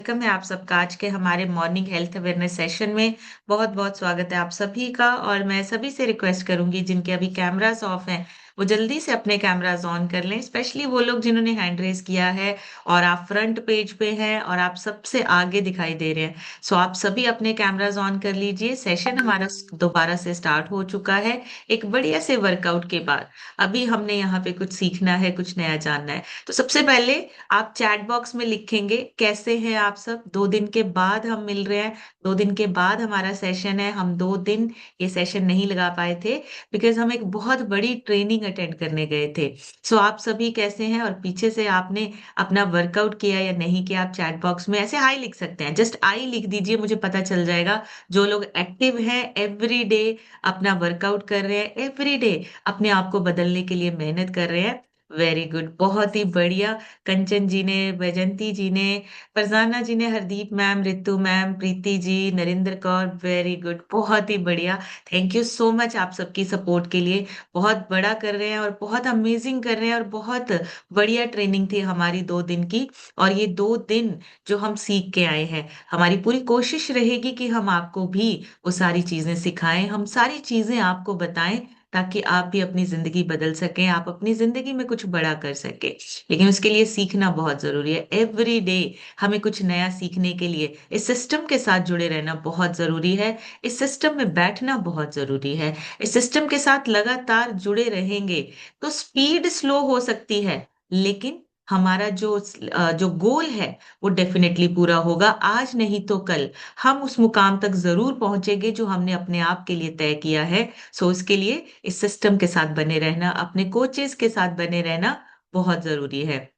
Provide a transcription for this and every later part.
Welcome है आप सबका आज के हमारे मॉर्निंग हेल्थ अवेयरनेस सेशन में। बहुत बहुत स्वागत है आप सभी का। और मैं सभी से रिक्वेस्ट करूंगी जिनके अभी कैमरास ऑफ हैं वो जल्दी से अपने कैमरास ऑन कर लें, स्पेशली वो लोग जिन्होंने हैंड रेज किया है और आप फ्रंट पेज पे हैं और आप सबसे आगे दिखाई दे रहे हैं। सो आप सभी अपने कैमरास ऑन कर लीजिए। सेशन हमारा दोबारा से स्टार्ट हो चुका है एक बढ़िया से वर्कआउट के बाद। अभी हमने यहाँ पे कुछ सीखना है, कुछ नया जानना है। तो सबसे पहले आप चैट बॉक्स में लिखेंगे कैसे हैं आप सब। 2 दिन के बाद हम मिल रहे हैं, 2 दिन के बाद हमारा सेशन है। हम 2 दिन ये सेशन नहीं लगा पाए थे बिकॉज हम एक बहुत बड़ी ट्रेनिंग अटेंड करने गए थे। सो आप सभी कैसे हैं और पीछे से आपने अपना वर्कआउट किया या नहीं किया, आप चैट बॉक्स में ऐसे हाई लिख सकते हैं। जस्ट आई लिख दीजिए, मुझे पता चल जाएगा। जो लोग एक्टिव हैं, एवरी डे अपना वर्कआउट कर रहे हैं, एवरी डे अपने आप को बदलने के लिए मेहनत कर रहे हैं, वेरी गुड, बहुत ही बढ़िया। कंचन जी ने, वैजंती जी ने, फरजाना जी ने, Hardeep ma'am, Ritu ma'am, Preeti ji, Narendra Kaur, very good, बहुत ही बढ़िया। थैंक यू सो मच आप सबकी सपोर्ट के लिए। बहुत बड़ा कर रहे हैं और बहुत अमेजिंग कर रहे हैं और बहुत बढ़िया ट्रेनिंग थी हमारी 2 दिन की। और ये 2 दिन जो हम सीख के आए हैं, हमारी पूरी कोशिश रहेगी कि हम आपको भी वो सारी चीजें सिखाएं, हम सारी चीजें आपको बताएं ताकि आप भी अपनी जिंदगी बदल सकें, आप अपनी जिंदगी में कुछ बड़ा कर सके। लेकिन उसके लिए सीखना बहुत जरूरी है। एवरी डे हमें कुछ नया सीखने के लिए इस सिस्टम के साथ जुड़े रहना बहुत जरूरी है। इस सिस्टम में बैठना बहुत जरूरी है। इस सिस्टम के साथ लगातार जुड़े रहेंगे तो स्पीड स्लो हो सकती है, लेकिन हमारा जो गोल है वो डेफिनेटली पूरा होगा। आज नहीं तो कल हम उस मुकाम तक जरूर पहुंचेंगे जो हमने अपने आप के लिए तय किया है। सो इसके लिए इस सिस्टम के साथ बने रहना, अपने कोचेस के साथ बने रहना बहुत जरूरी है।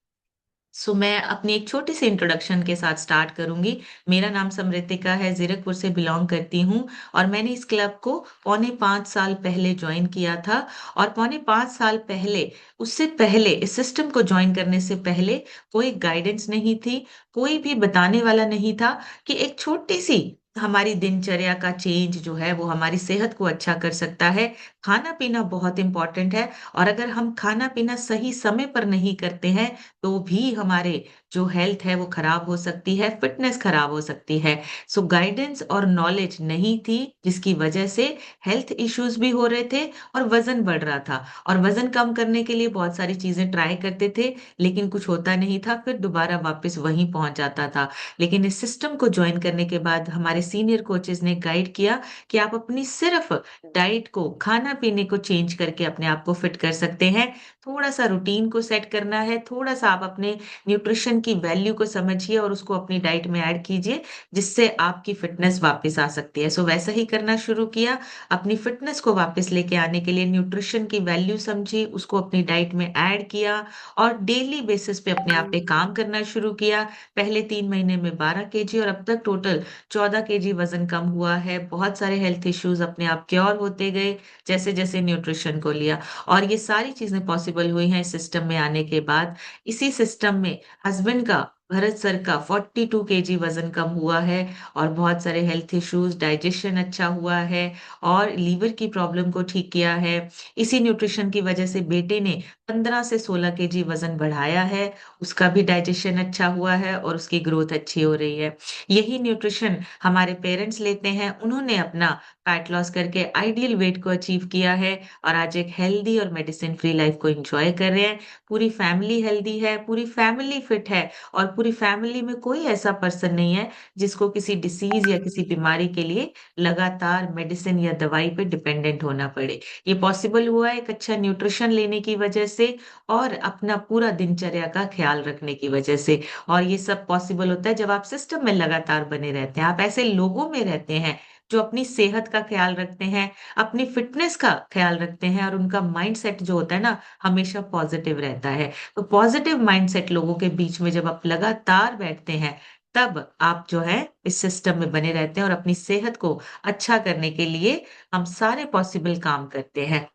सो मैं अपनी एक छोटी सी इंट्रोडक्शन के साथ स्टार्ट करूंगी। मेरा नाम समृतिका है, जीरकपुर से बिलोंग करती हूँ और मैंने इस क्लब को 4.5 साल पहले ज्वाइन किया था। और 4.5 साल पहले, उससे पहले, इस सिस्टम को ज्वाइन करने से पहले कोई गाइडेंस नहीं थी, कोई भी बताने वाला नहीं था कि एक छोटी सी हमारी दिनचर्या का चेंज जो है वो हमारी सेहत को अच्छा कर सकता है। खाना पीना बहुत इंपॉर्टेंट है और अगर हम खाना पीना सही समय पर नहीं करते हैं तो भी हमारे जो हेल्थ है वो खराब हो सकती है, फिटनेस खराब हो सकती है। सो गाइडेंस और नॉलेज नहीं थी, जिसकी वजह से हेल्थ इश्यूज भी हो रहे थे और वजन बढ़ रहा था। और वजन कम करने के लिए बहुत सारी चीजें ट्राई करते थे, लेकिन कुछ होता नहीं था, फिर दोबारा वापस वहीं पहुंच जाता था। लेकिन इस सिस्टम को ज्वाइन करने के बाद हमारे सीनियर कोचेस ने गाइड किया कि आप अपनी सिर्फ डाइट को, खाना पीने को चेंज करके अपने आप को फिट कर सकते हैं। थोड़ा सा रूटीन को सेट करना है, थोड़ा सा आप अपने न्यूट्रिशन की वैल्यू को समझिए और उसको अपनी डाइट में ऐड कीजिए, जिससे आपकी फिटनेस वापस आ सकती है। सो वैसा ही करना शुरू किया। अपनी फिटनेस को वापस लेके आने के लिए न्यूट्रिशन की वैल्यू समझी, उसको अपनी डाइट में ऐड किया और डेली बेसिस पे अपने आप पे काम करना शुरू किया। पहले 3 महीने में 12 kg और अब तक टोटल 14 kg वजन कम हुआ है। बहुत सारे हेल्थ इश्यूज अपने आप क्योर होते गए जैसे जैसे न्यूट्रिशन को लिया। और ये सारी चीजें पॉसिबल हुई हैं इस सिस्टम में आने के बाद। इसी सिस्टम में हस्बैंड का, भरत सर का 42 kg वजन कम हुआ है और बहुत सारे हेल्थ इश्यूज, डाइजेशन अच्छा हुआ है और लीवर की प्रॉब्लम को ठीक किया है। इसी न्यूट्रिशन की वजह से बेटे ने 15 से 16 kg वजन बढ़ाया है, उसका भी डाइजेशन अच्छा हुआ है और उसकी ग्रोथ अच्छी हो रही है। यही न्यूट्रिशन हमारे पेरेंट्स लेते हैं, उन्होंने अपना फैट लॉस करके आइडियल वेट को अचीव किया है और आज एक हेल्दी और मेडिसिन फ्री लाइफ को एंजॉय कर रहे हैं। पूरी फैमिली हेल्दी है, पूरी फैमिली फिट है और पूरी फैमिली में कोई ऐसा पर्सन नहीं है जिसको किसी डिसीज या किसी बीमारी के लिए लगातार मेडिसिन या दवाई पे डिपेंडेंट होना पड़े। ये पॉसिबल हुआ है एक अच्छा न्यूट्रिशन लेने की वजह से और अपना पूरा दिनचर्या का ख्याल रखने की वजह से। और ये सब पॉसिबल होता है जब आप सिस्टम में लगातार बने रहते हैं, आप ऐसे लोगों में रहते हैं जो अपनी सेहत का ख्याल रखते हैं, अपनी फिटनेस का ख्याल रखते हैं और उनका माइंडसेट जो होता है ना, हमेशा पॉजिटिव रहता है। तो पॉजिटिव माइंडसेट लोगों के बीच में जब आप लगातार बैठते हैं, तब आप जो है इस सिस्टम में बने रहते हैं और अपनी सेहत को अच्छा करने के लिए हम सारे पॉसिबल काम करते हैं।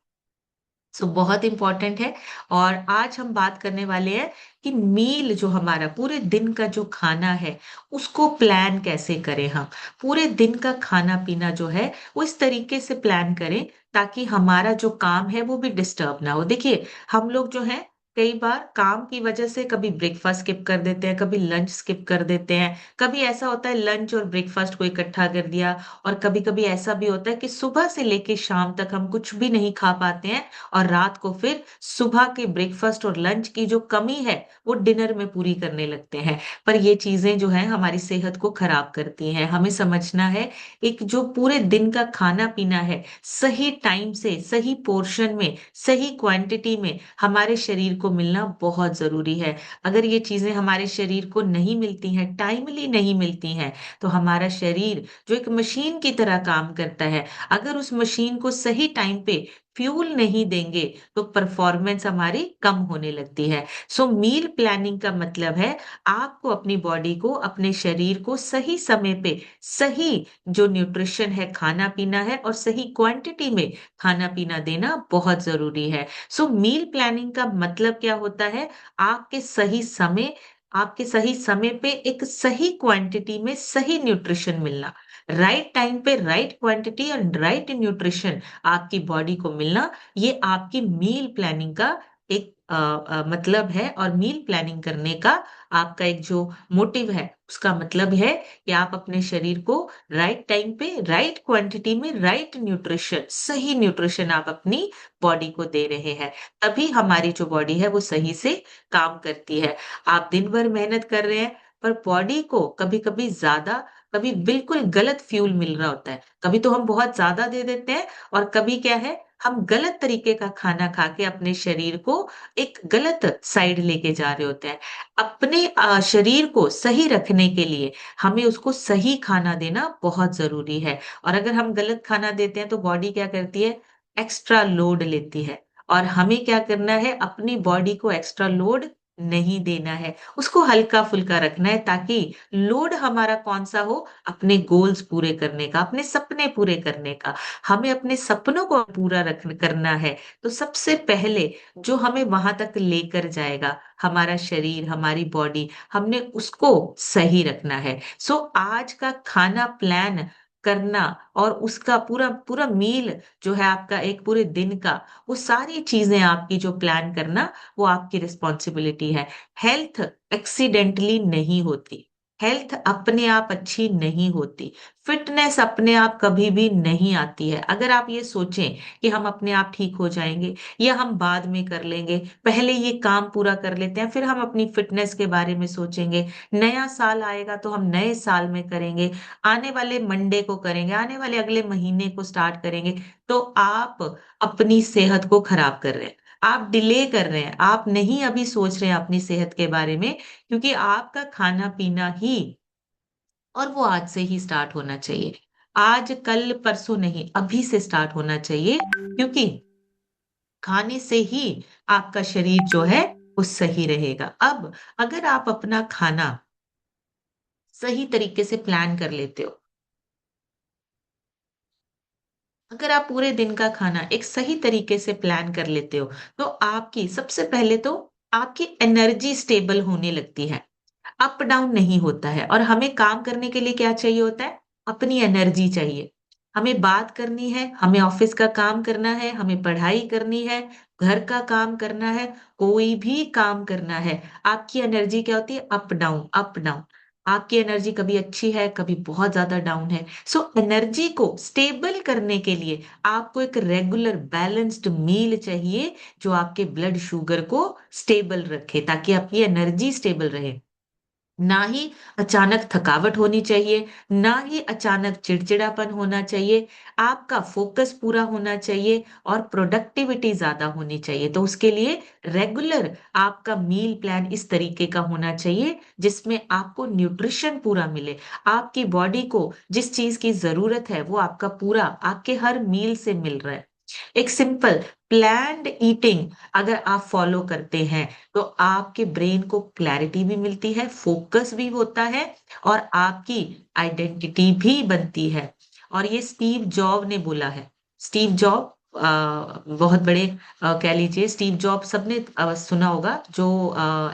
सो बहुत इंपॉर्टेंट है। और आज हम बात करने वाले हैं कि मील जो हमारा पूरे दिन का जो खाना है उसको प्लान कैसे करें। हम पूरे दिन का खाना पीना जो है वो इस तरीके से प्लान करें ताकि हमारा जो काम है वो भी डिस्टर्ब ना हो। देखिए, हम लोग जो है कई बार काम की वजह से कभी ब्रेकफास्ट स्किप कर देते हैं, कभी लंच स्किप कर देते हैं, कभी ऐसा होता है लंच और ब्रेकफास्ट को इकट्ठा कर दिया, और कभी कभी ऐसा भी होता है कि सुबह से लेके शाम तक हम कुछ भी नहीं खा पाते हैं, और रात को फिर सुबह के ब्रेकफास्ट और लंच की जो कमी है वो डिनर में पूरी करने लगते हैं। पर ये चीजें जो है हमारी सेहत को खराब करती हैं। हमें समझना है, एक जो पूरे दिन का खाना पीना है, सही टाइम से सही पोर्शन में सही क्वांटिटी में हमारे शरीर को मिलना बहुत जरूरी है। अगर ये चीजें हमारे शरीर को नहीं मिलती हैं, टाइमली नहीं मिलती हैं, तो हमारा शरीर जो एक मशीन की तरह काम करता है, अगर उस मशीन को सही टाइम पे फ्यूल नहीं देंगे तो परफॉर्मेंस हमारी कम होने लगती है। सो मील प्लानिंग का मतलब है आपको अपनी बॉडी को, अपने शरीर को सही समय पे सही जो न्यूट्रिशन है, खाना पीना है, और सही क्वांटिटी में खाना पीना देना बहुत जरूरी है। सो मील प्लानिंग का मतलब क्या होता है? आपके सही समय, आपके सही समय पे एक सही क्वांटिटी में सही न्यूट्रिशन मिलना, राइट टाइम पे राइट क्वांटिटी और राइट न्यूट्रिशन आपकी बॉडी को मिलना, ये आपकी मील प्लानिंग का एक मतलब है। और मील प्लानिंग करने का आपका एक जो मोटिव है, उसका मतलब है कि आप अपने शरीर को राइट टाइम पे राइट क्वांटिटी में राइट न्यूट्रिशन, सही न्यूट्रिशन आप अपनी बॉडी को दे रहे हैं। तभी हमारी जो बॉडी है वो सही से काम करती है। आप दिन भर मेहनत कर रहे हैं, पर बॉडी को कभी कभी ज्यादा, कभी बिल्कुल गलत फ्यूल मिल रहा होता है। कभी तो हम बहुत ज्यादा दे देते हैं, और कभी क्या है, हम गलत तरीके का खाना खा के अपने शरीर को एक गलत साइड लेके जा रहे होते हैं। अपने शरीर को सही रखने के लिए हमें उसको सही खाना देना बहुत जरूरी है। और अगर हम गलत खाना देते हैं तो बॉडी क्या करती है? एक्स्ट्रा लोड लेती है। और हमें क्या करना है? अपनी बॉडी को एक्स्ट्रा लोड नहीं देना है, उसको हल्का फुल्का रखना है, ताकि लोड हमारा कौन सा हो? अपने गोल्स पूरे करने का, अपने सपने पूरे करने का। हमें अपने सपनों को पूरा रख करना है, तो सबसे पहले जो हमें वहां तक लेकर जाएगा, हमारा शरीर, हमारी बॉडी, हमने उसको सही रखना है। सो आज का खाना प्लान करना, और उसका पूरा पूरा मील जो है आपका एक पूरे दिन का, वो सारी चीजें आपकी जो प्लान करना, वो आपकी रिस्पॉन्सिबिलिटी है। हेल्थ एक्सीडेंटली नहीं होती, हेल्थ अपने आप अच्छी नहीं होती, फिटनेस अपने आप कभी भी नहीं आती है। अगर आप ये सोचें कि हम अपने आप ठीक हो जाएंगे, या हम बाद में कर लेंगे, पहले ये काम पूरा कर लेते हैं फिर हम अपनी फिटनेस के बारे में सोचेंगे, नया साल आएगा तो हम नए साल में करेंगे, आने वाले मंडे को करेंगे, आने वाले अगले महीने को स्टार्ट करेंगे, तो आप अपनी सेहत को खराब कर रहे हैं। आप डिले कर रहे हैं, आप नहीं अभी सोच रहे हैं अपनी सेहत के बारे में, क्योंकि आपका खाना पीना ही, और वो आज से ही स्टार्ट होना चाहिए। आज कल परसों नहीं, अभी से स्टार्ट होना चाहिए, क्योंकि खाने से ही आपका शरीर जो है वो सही रहेगा। अब अगर आप अपना खाना सही तरीके से प्लान कर लेते हो, अगर आप पूरे दिन का खाना एक सही तरीके से प्लान कर लेते हो, तो आपकी सबसे पहले तो आपकी एनर्जी स्टेबल होने लगती है, अप डाउन नहीं होता है। और हमें काम करने के लिए क्या चाहिए होता है? अपनी एनर्जी चाहिए। हमें बात करनी है, हमें ऑफिस का काम करना है, हमें पढ़ाई करनी है, घर का काम करना है, कोई भी काम करना है, आपकी एनर्जी क्या होती है? Up down, up down. आपकी एनर्जी कभी अच्छी है, कभी बहुत ज्यादा डाउन है। सो एनर्जी को स्टेबल करने के लिए आपको एक रेगुलर बैलेंस्ड मील चाहिए, जो आपके ब्लड शुगर को स्टेबल रखे, ताकि आपकी एनर्जी स्टेबल रहे। ना ही अचानक थकावट होनी चाहिए, ना ही अचानक चिड़चिड़ापन होना चाहिए। आपका फोकस पूरा होना चाहिए, और प्रोडक्टिविटी ज्यादा होनी चाहिए। तो उसके लिए रेगुलर आपका मील प्लान इस तरीके का होना चाहिए, जिसमें आपको न्यूट्रिशन पूरा मिले, आपकी बॉडी को जिस चीज की जरूरत है वो आपका पूरा आपके हर मील से मिल रहा है। एक सिंपल प्लान्ड ईटिंग अगर आप फॉलो करते हैं, तो आपके ब्रेन को क्लैरिटी भी मिलती है, फोकस भी होता है, और आपकी आइडेंटिटी भी बनती है। और ये स्टीव जॉब ने बोला है। स्टीव जॉब बहुत बड़े कह लीजिए स्टीव जॉब्स सबने सुना होगा जो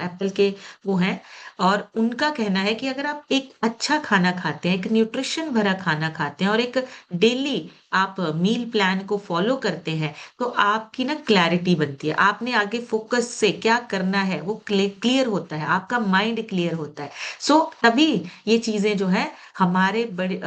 एप्पल के वो हैं और उनका कहना है कि अगर आप एक अच्छा खाना खाते हैं, एक न्यूट्रिशन भरा खाना खाते हैं और एक डेली आप मील प्लान को फॉलो करते हैं, तो आपकी ना क्लैरिटी बनती है। आपने आगे फोकस से क्या करना है वो क्लियर होता है, आपका माइंड क्लियर होता है। सो तभी ये चीजें जो है हमारे बड़े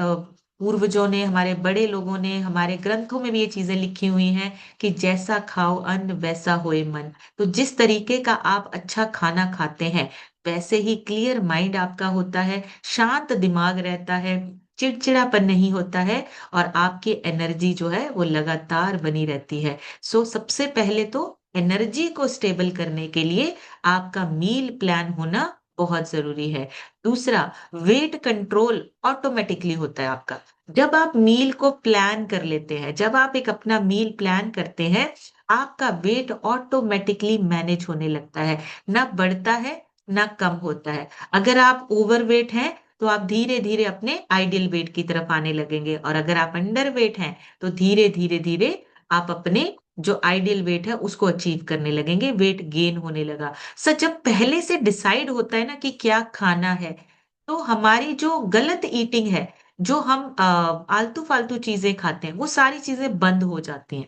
पूर्वजों ने, हमारे बड़े लोगों ने, हमारे ग्रंथों में भी ये चीजें लिखी हुई हैं कि जैसा खाओ अन्न वैसा होए मन। तो जिस तरीके का आप अच्छा खाना खाते हैं, वैसे ही क्लियर माइंड आपका होता है, शांत दिमाग रहता है, चिड़चिड़ापन नहीं होता है और आपकी एनर्जी जो है वो लगातार बनी रहती है। सो सबसे पहले तो एनर्जी को स्टेबल करने के लिए आपका मील प्लान होना बहुत जरूरी है। दूसरा, वेट कंट्रोल ऑटोमेटिकली होता है आपका। जब आप मील को प्लान कर लेते हैं, जब आप एक अपना मील प्लान करते हैं, आपका वेट ऑटोमेटिकली मैनेज होने लगता है, ना बढ़ता है ना कम होता है। अगर आप ओवरवेट हैं तो आप धीरे धीरे अपने आइडियल वेट की तरफ आने लगेंगे और अगर आप अंडर वेट हैं तो धीरे धीरे धीरे आप अपने जो आइडियल वेट है उसको अचीव करने लगेंगे, वेट गेन होने लगा। सर जब पहले से डिसाइड होता है ना कि क्या खाना है, तो हमारी जो गलत ईटिंग है, जो हम आलतू फालतू चीजें खाते हैं, वो सारी चीजें बंद हो जाती हैं।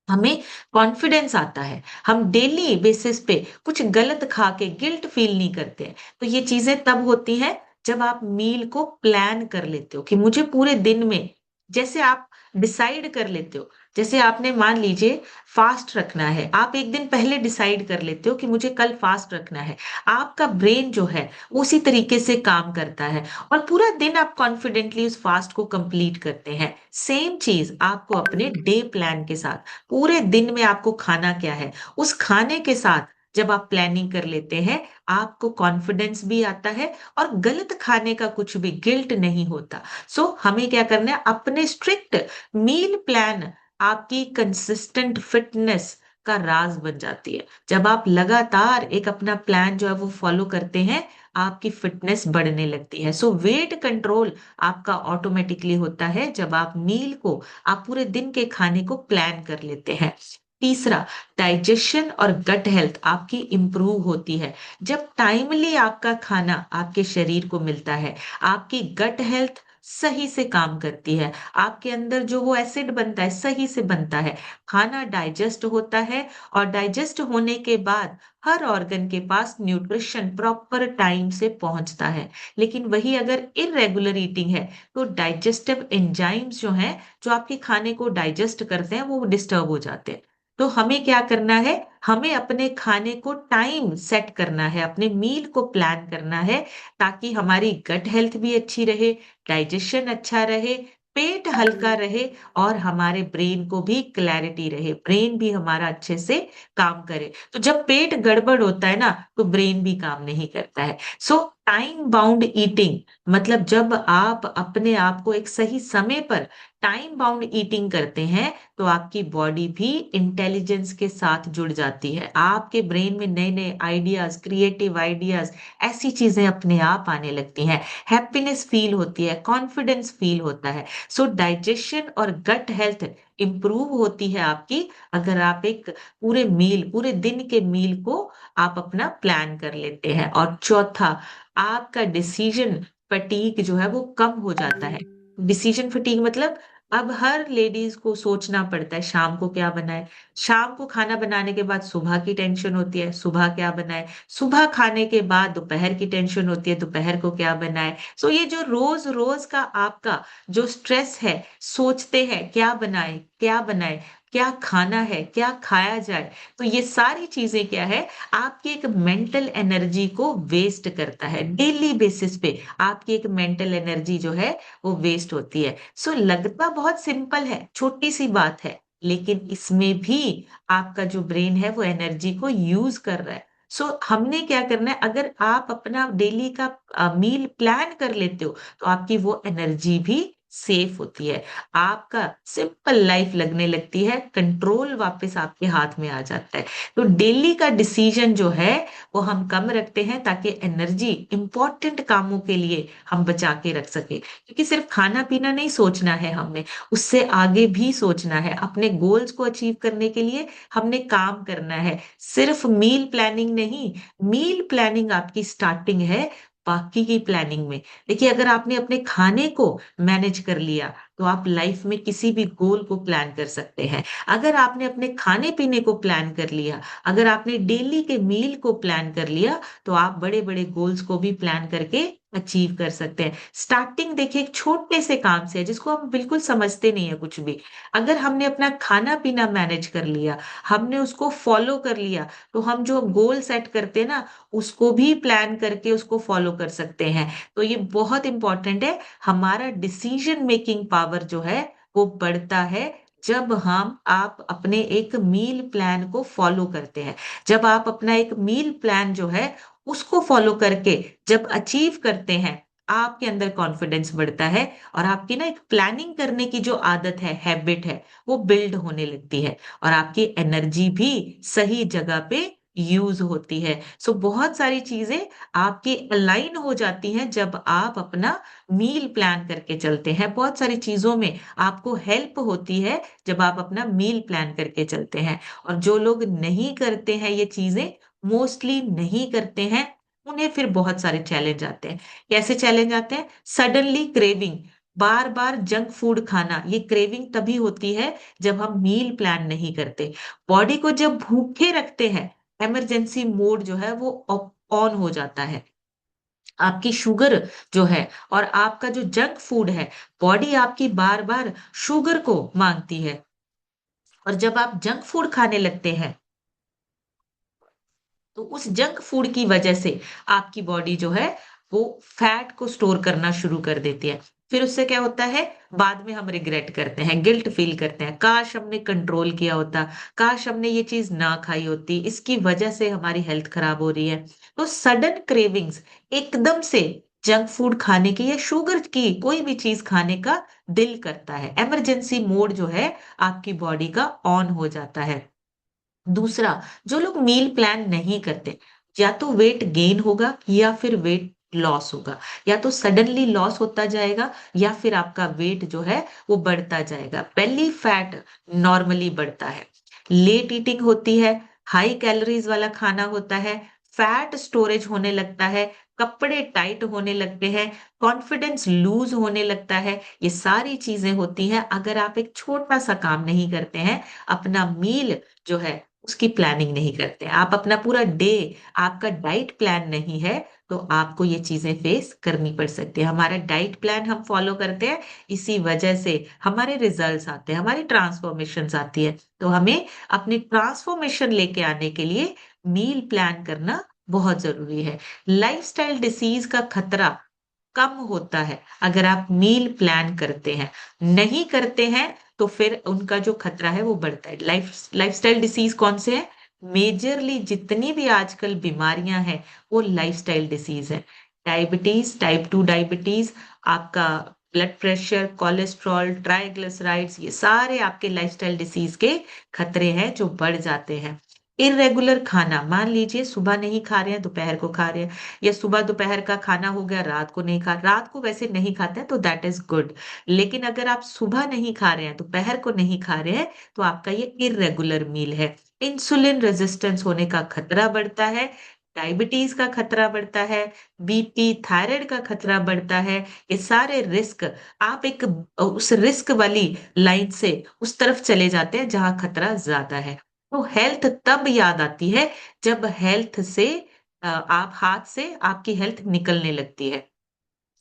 हमें कॉन्फिडेंस आता है, हम डेली बेसिस पे कुछ गलत खा के गिल्ट फील नहीं करते हैं। तो ये चीजें तब होती हैं जब आप मील को प्लान कर लेते हो कि मुझे पूरे दिन में, जैसे आप डिसाइड कर लेते हो, जैसे आपने मान लीजिए फास्ट रखना है, आप एक दिन पहले डिसाइड कर लेते हो कि मुझे कल फास्ट रखना है। आपका ब्रेन जो है उसी तरीके से काम करता है और पूरा दिन आप कॉन्फिडेंटली उस फास्ट को कंप्लीट करते हैं। सेम चीज आपको अपने डे प्लान के साथ, पूरे दिन में आपको खाना क्या है, उस खाने के साथ जब आप प्लानिंग कर लेते हैं, आपको कॉन्फिडेंस भी आता है और गलत खाने का कुछ भी गिल्ट नहीं होता। सो हमें क्या करना है, अपने स्ट्रिक्ट मील प्लान आपकी कंसिस्टेंट फिटनेस का राज बन जाती है। जब आप लगातार एक अपना प्लान जो है वो फॉलो करते हैं, आपकी फिटनेस बढ़ने लगती है। सो वेट कंट्रोल आपका ऑटोमेटिकली होता है जब आप मील को, आप पूरे दिन के खाने को प्लान कर लेते हैं। तीसरा, डाइजेशन और गट हेल्थ आपकी इंप्रूव होती है जब टाइमली आपका खाना आपके शरीर को मिलता है। आपकी गट हेल्थ सही से काम करती है, आपके अंदर जो वो एसिड बनता है सही से बनता है, खाना डाइजेस्ट होता है और डाइजेस्ट होने के बाद हर ऑर्गन के पास न्यूट्रिशन प्रॉपर टाइम से पहुंचता है। लेकिन वही अगर इरेगुलर ईटिंग है तो डाइजेस्टिव एंजाइम्स जो हैं, जो आपके खाने को डाइजेस्ट करते हैं, वो डिस्टर्ब हो जाते हैं। तो हमें क्या करना है, हमें अपने खाने को टाइम सेट करना है, अपने मील को प्लान करना है ताकि हमारी गट हेल्थ भी अच्छी रहे, डाइजेशन अच्छा रहे, पेट हल्का रहे और हमारे ब्रेन को भी क्लैरिटी रहे, ब्रेन भी हमारा अच्छे से काम करे। तो जब पेट गड़बड़ होता है ना तो ब्रेन भी काम नहीं करता है। सो टाइम बाउंड ईटिंग मतलब जब आप अपने आप को एक सही समय पर टाइम बाउंड ईटिंग करते हैं, तो आपकी बॉडी भी इंटेलिजेंस के साथ जुड़ जाती है, आपके ब्रेन में नए नए आइडियाज, क्रिएटिव आइडियाज, ऐसी चीजें अपने आप आने लगती हैं, हैप्पीनेस फील होती है, कॉन्फिडेंस फील होता है। सो डाइजेशन और गट हेल्थ इंप्रूव होती है आपकी अगर आप एक पूरे दिन के मील को आप अपना प्लान कर लेते हैं। और चौथा, आपका डिसीजन फटीग जो है वो कम हो जाता है। डिसीजन फटीग मतलब अब हर लेडीज को सोचना पड़ता है शाम को क्या बनाए, शाम को खाना बनाने के बाद सुबह की टेंशन होती है, सुबह क्या बनाए, सुबह खाने के बाद दोपहर की टेंशन होती है, दोपहर को क्या बनाए। सो ये जो रोज रोज का आपका जो स्ट्रेस है, सोचते हैं क्या बनाए क्या बनाए, क्या खाना है, क्या खाया जाए, तो ये सारी चीजें क्या है, आपकी एक मेंटल एनर्जी को वेस्ट करता है। डेली बेसिस पे आपकी एक मेंटल एनर्जी जो है वो वेस्ट होती है। सो लगता बहुत सिंपल है, छोटी सी बात है, लेकिन इसमें भी आपका जो ब्रेन है वो एनर्जी को यूज कर रहा है। सो हमने क्या करना है, अगर आप अपना डेली का मील प्लान कर लेते हो तो आपकी वो एनर्जी भी सेफ होती है। आपका सिंपल लाइफ लगने लगती है, कंट्रोल वापस आपके हाथ में आ जाता है। तो डेली का डिसीजन जो है वो हम कम रखते हैं ताकि एनर्जी इंपॉर्टेंट कामों के लिए हम बचा के रख सके, क्योंकि सिर्फ खाना पीना नहीं सोचना है हमने, उससे आगे भी सोचना है। अपने गोल्स को अचीव करने के लिए हमने काम करना है, सिर्फ मील प्लानिंग नहीं। मील प्लानिंग आपकी स्टार्टिंग है बाकी की प्लानिंग में। देखिए, अगर आपने अपने खाने को मैनेज कर लिया तो आप लाइफ में किसी भी गोल को प्लान कर सकते हैं। अगर आपने अपने खाने पीने को प्लान कर लिया, अगर आपने डेली के मील को प्लान कर लिया, तो आप बड़े बड़े गोल्स को भी प्लान करके अचीव कर सकते हैं। स्टार्टिंग देखिए एक छोटे से काम से है जिसको हम बिल्कुल समझते नहीं है कुछ भी। अगर हमने अपना खाना पीना मैनेज कर लिया, हमने उसको फॉलो कर लिया, तो हम जो गोल सेट करते हैं ना, उसको भी प्लान करके उसको फॉलो कर सकते हैं। तो ये बहुत इंपॉर्टेंट है। हमारा डिसीजन मेकिंग पावर जो है वो बढ़ता है जब हम आप अपने एक मील प्लान को फॉलो करते हैं। जब आप अपना एक मील प्लान जो है उसको फॉलो करके जब अचीव करते हैं, आपके अंदर कॉन्फिडेंस बढ़ता है और आपकी ना एक प्लानिंग करने की जो आदत है, हैबिट है, वो बिल्ड होने लगती है और आपकी एनर्जी भी सही जगह पे यूज होती है। सो बहुत सारी चीजें आपकी अलाइन हो जाती हैं जब आप अपना मील प्लान करके चलते हैं। बहुत सारी चीजों में आपको हेल्प होती है जब आप अपना मील प्लान करके चलते हैं। और जो लोग नहीं करते हैं ये चीजें, मोस्टली नहीं करते हैं, उन्हें फिर बहुत सारे चैलेंज आते हैं। कैसे चैलेंज आते हैं? सडनली क्रेविंग, बार बार जंक फूड खाना। ये क्रेविंग तभी होती है जब हम मील प्लान नहीं करते। बॉडी को जब भूखे रखते हैं, इमरजेंसी मोड जो है वो ऑन हो जाता है। आपकी शुगर जो है और आपका जो जंक फूड है, बॉडी आपकी बार बार शुगर को मांगती है। और जब आप जंक फूड खाने लगते हैं, तो उस जंक फूड की वजह से आपकी बॉडी जो है वो फैट को स्टोर करना शुरू कर देती है। फिर उससे क्या होता है? बाद में हम रिग्रेट करते हैं, गिल्ट फील करते हैं, काश हमने कंट्रोल किया होता, काश हमने ये चीज ना खाई होती, इसकी वजह से हमारी हेल्थ खराब हो रही है। तो सडन क्रेविंग्स, एकदम से जंक फूड खाने की या शुगर की कोई भी चीज खाने का दिल करता है, इमरजेंसी मोड जो है आपकी बॉडी का ऑन हो जाता है। दूसरा, जो लोग मील प्लान नहीं करते, या तो वेट गेन होगा या फिर वेट लॉस होगा। या तो सडनली लॉस होता जाएगा या फिर आपका वेट जो है वो बढ़ता जाएगा। बेली फैट नॉर्मली बढ़ता है, लेट ईटिंग होती है, हाई कैलोरीज वाला खाना होता है, फैट स्टोरेज होने लगता है, कपड़े टाइट होने लगते हैं, कॉन्फिडेंस लूज होने लगता है। ये सारी चीजें होती हैं अगर आप एक छोटा सा काम नहीं करते हैं, अपना मील जो है उसकी प्लानिंग नहीं करते। आप अपना पूरा डे, आपका डाइट प्लान नहीं है, तो आपको ये चीजें फेस करनी पड़ सकती है। हमारा डाइट प्लान हम फॉलो करते हैं, इसी वजह से हमारे रिजल्ट्स आते हैं, हमारी ट्रांसफॉर्मेशंस आती है। तो हमें अपनी ट्रांसफॉर्मेशन लेके आने के लिए मील प्लान करना बहुत जरूरी है। लाइफस्टाइल डिसीज का खतरा कम होता है अगर आप मील प्लान करते हैं। नहीं करते हैं तो फिर उनका जो खतरा है वो बढ़ता है। लाइफस्टाइल डिसीज कौन से है? मेजरली जितनी भी आजकल बीमारियां हैं वो लाइफस्टाइल डिसीज है। डायबिटीज, टाइप 2 डायबिटीज, आपका ब्लड प्रेशर, कोलेस्ट्रॉल, ट्राइग्लिसराइड्स, ये सारे आपके लाइफस्टाइल डिसीज के खतरे हैं जो बढ़ जाते हैं। इरेगुलर खाना, मान लीजिए सुबह नहीं खा रहे हैं, दोपहर को खा रहे हैं, या सुबह दोपहर का खाना हो गया, रात को नहीं खा, रात को वैसे नहीं खाते हैं तो दैट इज गुड। लेकिन अगर आप सुबह नहीं खा रहे हैं, दोपहर को नहीं खा रहे हैं, तो आपका ये इरेगुलर मील है। इंसुलिन रेजिस्टेंस होने का खतरा बढ़ता है, डायबिटीज का खतरा बढ़ता है, बीपी, थायराइड का खतरा बढ़ता है। ये सारे रिस्क, आप एक उस रिस्क वाली लाइन से उस तरफ चले जाते हैं जहां खतरा ज्यादा है। तो हेल्थ तब याद आती है जब हेल्थ से आप हाथ से आपकी हेल्थ निकलने लगती है।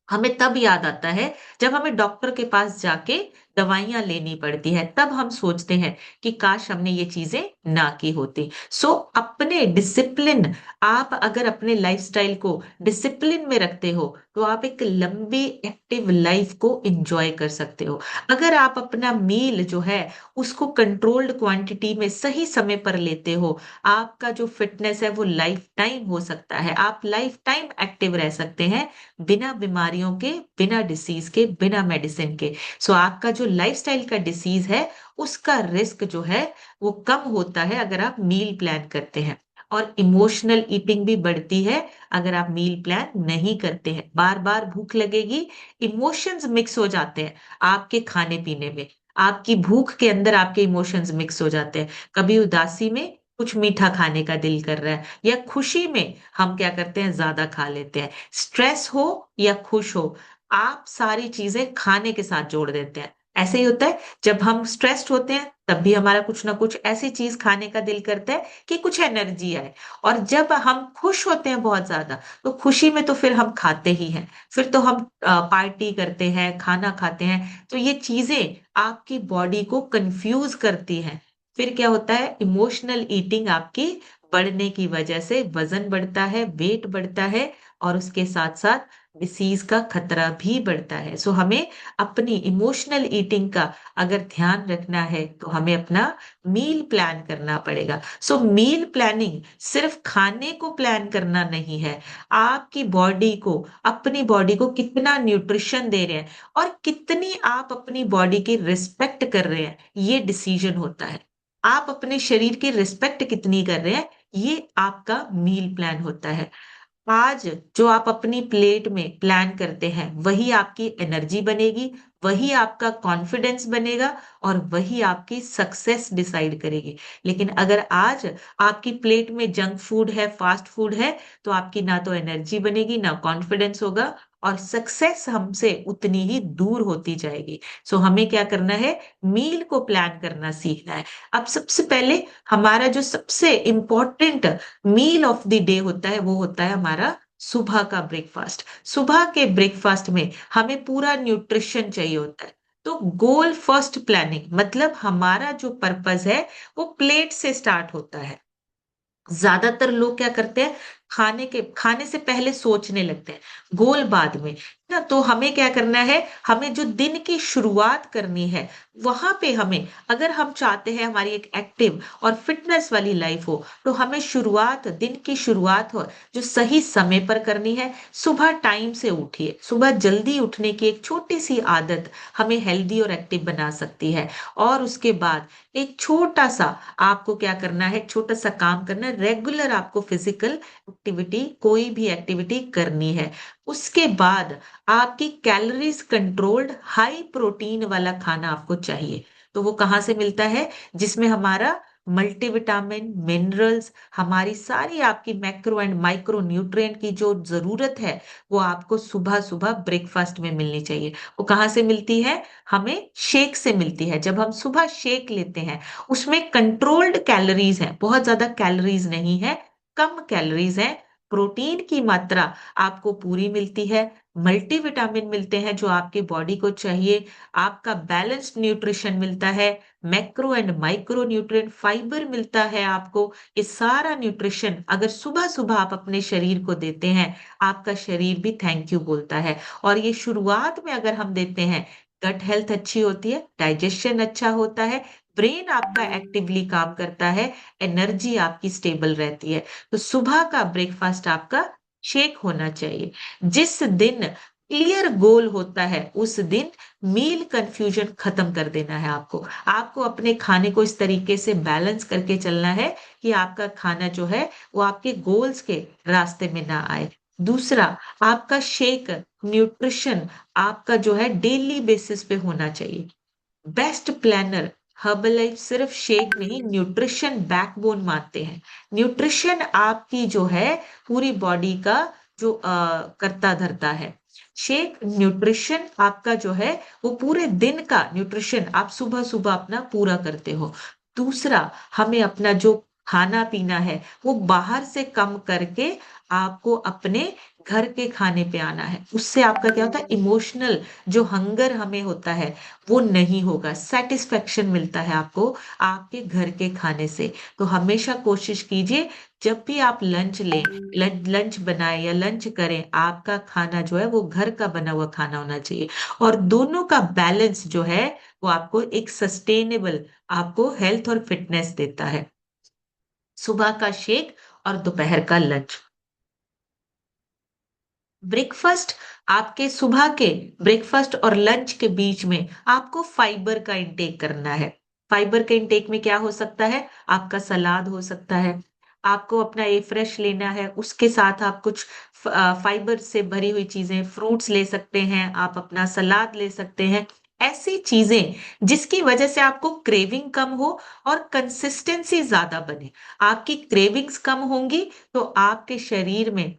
हमें तब याद आता है जब हमें डॉक्टर के पास जाके दवाइयाँ लेनी पड़ती है, तब हम सोचते हैं कि काश हमने ये चीज़ें ना की होती। सो अपने डिसिप्लिन आप अगर अपने लाइफ़स्टाइल को डिसिप्लिन में रखते हो, तो आप एक लंबी एक्टिव लाइफ़ को एन्जॉय कर सकते हो। अगर आप अपना मील जो है, उसको कंट्रोल्ड क्वांटिटी में सही समय पर लेते हो, आपका जो फिटनेस है वो लाइफ़ टाइम हो सकता है। आप लाइफ़ टाइम एक्टिव रह सकते हैं, बिना बीमारियों के, बिना डिसीज़ के, बिना मेडिसिन के। सो आपका जो लाइफ़स्टाइल का डिसीज़ है, उसका रिस्क जो है, वो कम होता है अगर आप मील प्लान करते हैं। और इमोशनल ईटिंग भी बढ़ती है अगर आप मील प्लान नहीं करते हैं। बार-बार भूख लगेगी, इमोशंस मिक्स हो जाते हैं आपके खाने-पीने में। आपकी भूख के अंदर आपके इमोशंस मिक्स हो जाते हैं। कभी उदासी में कुछ मीठा खाने का दिल कर रहा है या खुशी में हम क्या करते हैं ज़्यादा खा लेते हैं। स्ट्रेस हो या खुश हो, आप सारी चीज़ें खाने के साथ जोड़ देते हैं। ऐसे ही होता है जब हम स्ट्रेस्ड होते हैं तब भी हमारा कुछ ना कुछ ऐसी चीज़ खाने का दिल करता है कि कुछ एनर्जी आए और जब हम खुश होते हैं बहुत ज़्यादा तो खुशी में तो फिर हम खाते ही हैं। फिर तो हम पार्टी करते हैं, खाना खाते हैं। तो ये चीज़ें आपकी बॉडी को कन्फ्यूज़ करती हैं। फिर क्या होता है इमोशनल ईटिंग आपकी बढ़ने की वजह से वज़न बढ़ता है, वेट बढ़ता है और उसके साथ-साथ डिसीज़ का खतरा भी बढ़ता है। सो हमें अपनी इमोशनल ईटिंग का अगर ध्यान रखना है, तो हमें अपना मील प्लान करना पड़ेगा। सो मील प्लानिंग सिर्फ़ खाने को प्लान करना नहीं है, आपकी बॉडी को अपनी बॉडी को कितना न्यूट्रिशन दे रहे हैं और कितनी आप अपनी बॉडी की रिस्पेक्ट कर रहे हैं, ये डिसीज़न होता है। आप अपने शरीर की रिस्पेक्ट कितनी कर रहे हैं, ये आपका मील प्लान होता है। आज जो आप अपनी प्लेट में प्लान करते हैं, वही आपकी एनर्जी बनेगी, वही आपका कॉन्फिडेंस बनेगा और वही आपकी सक्सेस डिसाइड करेगी। लेकिन अगर आज आपकी प्लेट में जंक फूड है, फास्ट फूड है, तो आपकी ना तो एनर्जी बनेगी, ना कॉन्फिडेंस होगा और सक्सेस हमसे उतनी ही दूर होती जाएगी। सो हमें क्या करना है, मील को प्लान करना सीखना है। अब सबसे पहले हमारा जो सबसे important meal of the day होता है, वो होता है हमारा सुबह का ब्रेकफ़ास्ट। सुबह के ब्रेकफ़ास्ट में हमें पूरा न्यूट्रिशन चाहिए होता है। तो गोल फर्स्ट प्लानिंग मतलब हमारा जो पर्पज़ है, वो प्लेट से स्टार्ट होता है। ज़्यादातर लोग क्या करते हैं, खाने से पहले सोचने लगते हैं, गोल बाद में। ना तो हमें क्या करना है, हमें जो दिन की शुरुआत करनी है, वहाँ पे हमें अगर हम चाहते हैं हमारी एक एक्टिव और फिटनेस वाली लाइफ़ हो, तो हमें दिन की शुरुआत हो जो सही समय पर करनी है, सुबह टाइम से उठिए। सुबह जल्दी उठने की एक छोटी-सी आदत हमें हेल्दी और एक्टिव बना सकती है। और उसके बाद एक छोटा-सा आपको क्या करना है, छोटा-सा काम करना है, रेगुलर आपको फिज़िकल एक्टिविटी कोई भी एक्टिविटी करनी है। उसके बाद आपकी कैलोरीज़ कंट्रोल्ड हाई प्रोटीन वाला खाना आपको चाहिए। तो वो कहाँ से मिलता है? जिसमें हमारा मल्टीविटामिन, मिनरल्स, हमारी सारी आपकी मैक्रो एंड माइक्रो न्यूट्रिएंट की जो ज़रूरत है, वो आपको सुबह-सुबह ब्रेकफ़ास्ट में मिलनी चाहिए। वो कहाँ से मिलती है? हमें शेक से मिलती है। जब हम सुबह शेक लेते हैं, उसमें कंट्रोल्ड कैलोरीज़ हैं, बहुत ज़्यादा कैलोरीज़ नहीं है, कम कैलोरीज़ हैं, प्रोटीन की मात्रा आपको पूरी मिलती है, मल्टीविटामिन मिलते हैं जो आपकी बॉडी को चाहिए, आपका बैलेंस्ड न्यूट्रिशन मिलता है, macro and micro nutrient fibre मिलता है आपको। ये सारा न्यूट्रिशन अगर सुबह-सुबह आप अपने शरीर को देते हैं, आपका शरीर भी थैंक यू बोलता है और ये शुरुआत में अगर हम देते हैं, गट हेल्थ अच्छी होती है, डाइजेशन अच्छा होता है, ब्रेन आपका एक्टिवली काम करता है, एनर्जी आपकी स्टेबल रहती है। तो सुबह का ब्रेकफ़ास्ट आपका शेक होना चाहिए। जिस दिन क्लियर गोल होता है, उस दिन मील कन्फ्यूजन खत्म कर देना है आपको। आपको अपने खाने को इस तरीके से बैलेंस करके चलना है कि आपका खाना जो है, वो आपके गोल्स के रास्ते में ना आए। दूसरा, आपका शेक, न्यूट्रिशन आपका जो है डेली बेसिस पे होना चाहिए। बेस्ट प्लानर हर्बलाइफ सिर्फ शेक नहीं न्यूट्रिशन बैकबोन मानते हैं। न्यूट्रिशन आपकी जो है पूरी बॉडी का जो करता धरता है। शेक न्यूट्रिशन आपका जो है वो पूरे दिन का न्यूट्रिशन आप सुबह-सुबह अपना पूरा करते हो। दूसरा हमें अपना जो खाना-पीना है, वो बाहर से कम करके आपको अपने घर के खाने पे आना है। उससे आपका क्या होता है इमोशनल जो हंगर हमें होता है, वो नहीं होगा, सैटिस्फैक्शन मिलता है आपको आपके घर के खाने से। तो हमेशा कोशिश कीजिए जब भी आप लंच लें, लंच बनाएँ या लंच करें, आपका खाना जो है वो घर का बना हुआ खाना होना चाहिए और दोनों का बैलेंस जो है, वो आपको एक सस्टेनेबल आपको हेल्थ और फिटनेस देता है। सुबह का शेक और दोपहर का लंच। ब्रेकफ़ास्ट आपके सुबह के ब्रेकफ़ास्ट और लंच के बीच में आपको फाइबर का इंटेक करना है। फाइबर के इंटेक में क्या हो सकता है? आपका सलाद हो सकता है, आपको अपना ए फ्रेश लेना है, उसके साथ आप कुछ फाइबर से भरी हुई चीज़ें, फ्रूट्स ले सकते हैं, आप अपना सलाद ले सकते हैं। ऐसी चीज़ें जिसकी वजह से आपको क्रेविंग कम हो और कंसिस्टेंसी ज़्यादा बने। आपकी क्रेविंग्स कम होंगी, तो आपके शरीर में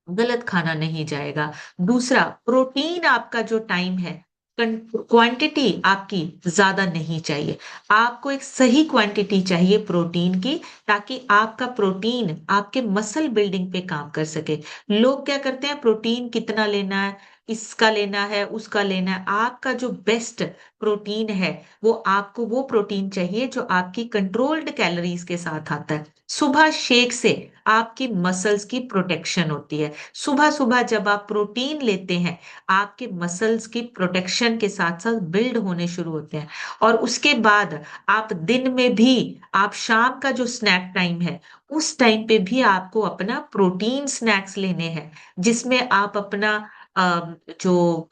गलत खाना नहीं जाएगा। दूसरा, प्रोटीन आपका जो टाइम है, क्वांटिटी आपकी ज़्यादा नहीं चाहिए। आपको एक सही क्वांटिटी चाहिए प्रोटीन की, ताकि आपका प्रोटीन आपके मसल बिल्डिंग पे काम कर सके। लोग क्या करते हैं, प्रोटीन कितना लेना है, इसका लेना है, उसका लेना है। आपका जो बेस्ट प्रोटीन है, वो आपको वो प्रोटीन चाहिए जो आपकी कंट्रोल्ड कैलोरीज़ के साथ आता है। सुबह शेक से आपकी मसल्स की प्रोटेक्शन होती है। सुबह-सुबह जब आप प्रोटीन लेते हैं, आपके मसल्स की प्रोटेक्शन के साथ-साथ बिल्ड होने शुरू होते हैं और उसके बाद आप दिन में भी आप शाम का जो स्नैक टाइम है, उस टाइम पे भी आपको अपना प्रोटीन स्नैक्स लेने हैं, जिसमें आप अपना अ, जो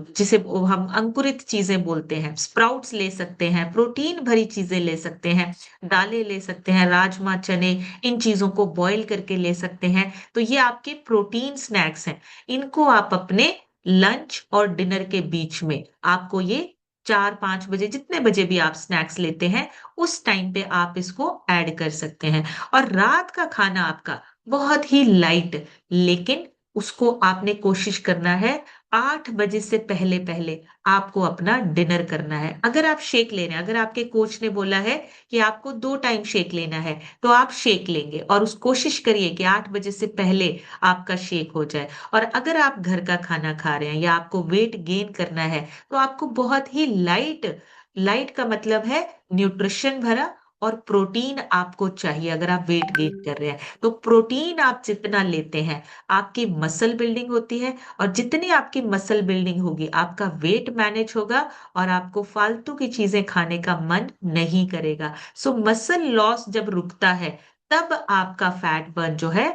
जिसे वो हम अंकुरित चीज़ें बोलते हैं, स्प्राउट्स ले सकते हैं, प्रोटीन भरी चीज़ें ले सकते हैं, दालें ले सकते हैं, राजमा, चने इन चीज़ों को बॉयल करके ले सकते हैं। तो ये आपके प्रोटीन स्नैक्स हैं। इनको आप अपने लंच और डिनर के बीच में आपको ये 4-5 बजे जितने बजे भी आप स्नैक्स लेते हैं, उस टाइम पे आप इसको ऐड कर सकते हैं। और रात का खाना आपका बहुत ही लाइट लेकिन उसको आपने कोशिश करना है 8 बजे से पहले-पहले आपको अपना डिनर करना है। अगर आप शेक ले रहे हैं, अगर आपके कोच ने बोला है कि आपको 2 टाइम शेक लेना है, तो आप शेक लेंगे और उस कोशिश करिए कि 8 बजे से पहले आपका शेक हो जाए। और अगर आप घर का खाना खा रहे हैं या आपको वेट गेन करना है, तो आपको बहुत ही लाइट लाइट का मतलब है न्यूट्रिशन भरा और प्रोटीन आपको चाहिए अगर आप वेट गेन कर रहे हैं। तो प्रोटीन आप जितना लेते हैं, आपकी मसल बिल्डिंग होती है और जितनी आपकी मसल बिल्डिंग होगी, आपका वेट मैनेज होगा और आपको फालतू की चीज़ें खाने का मन नहीं करेगा। सो मसल लॉस जब रुकता है, तब आपका फैट बर्न जो है,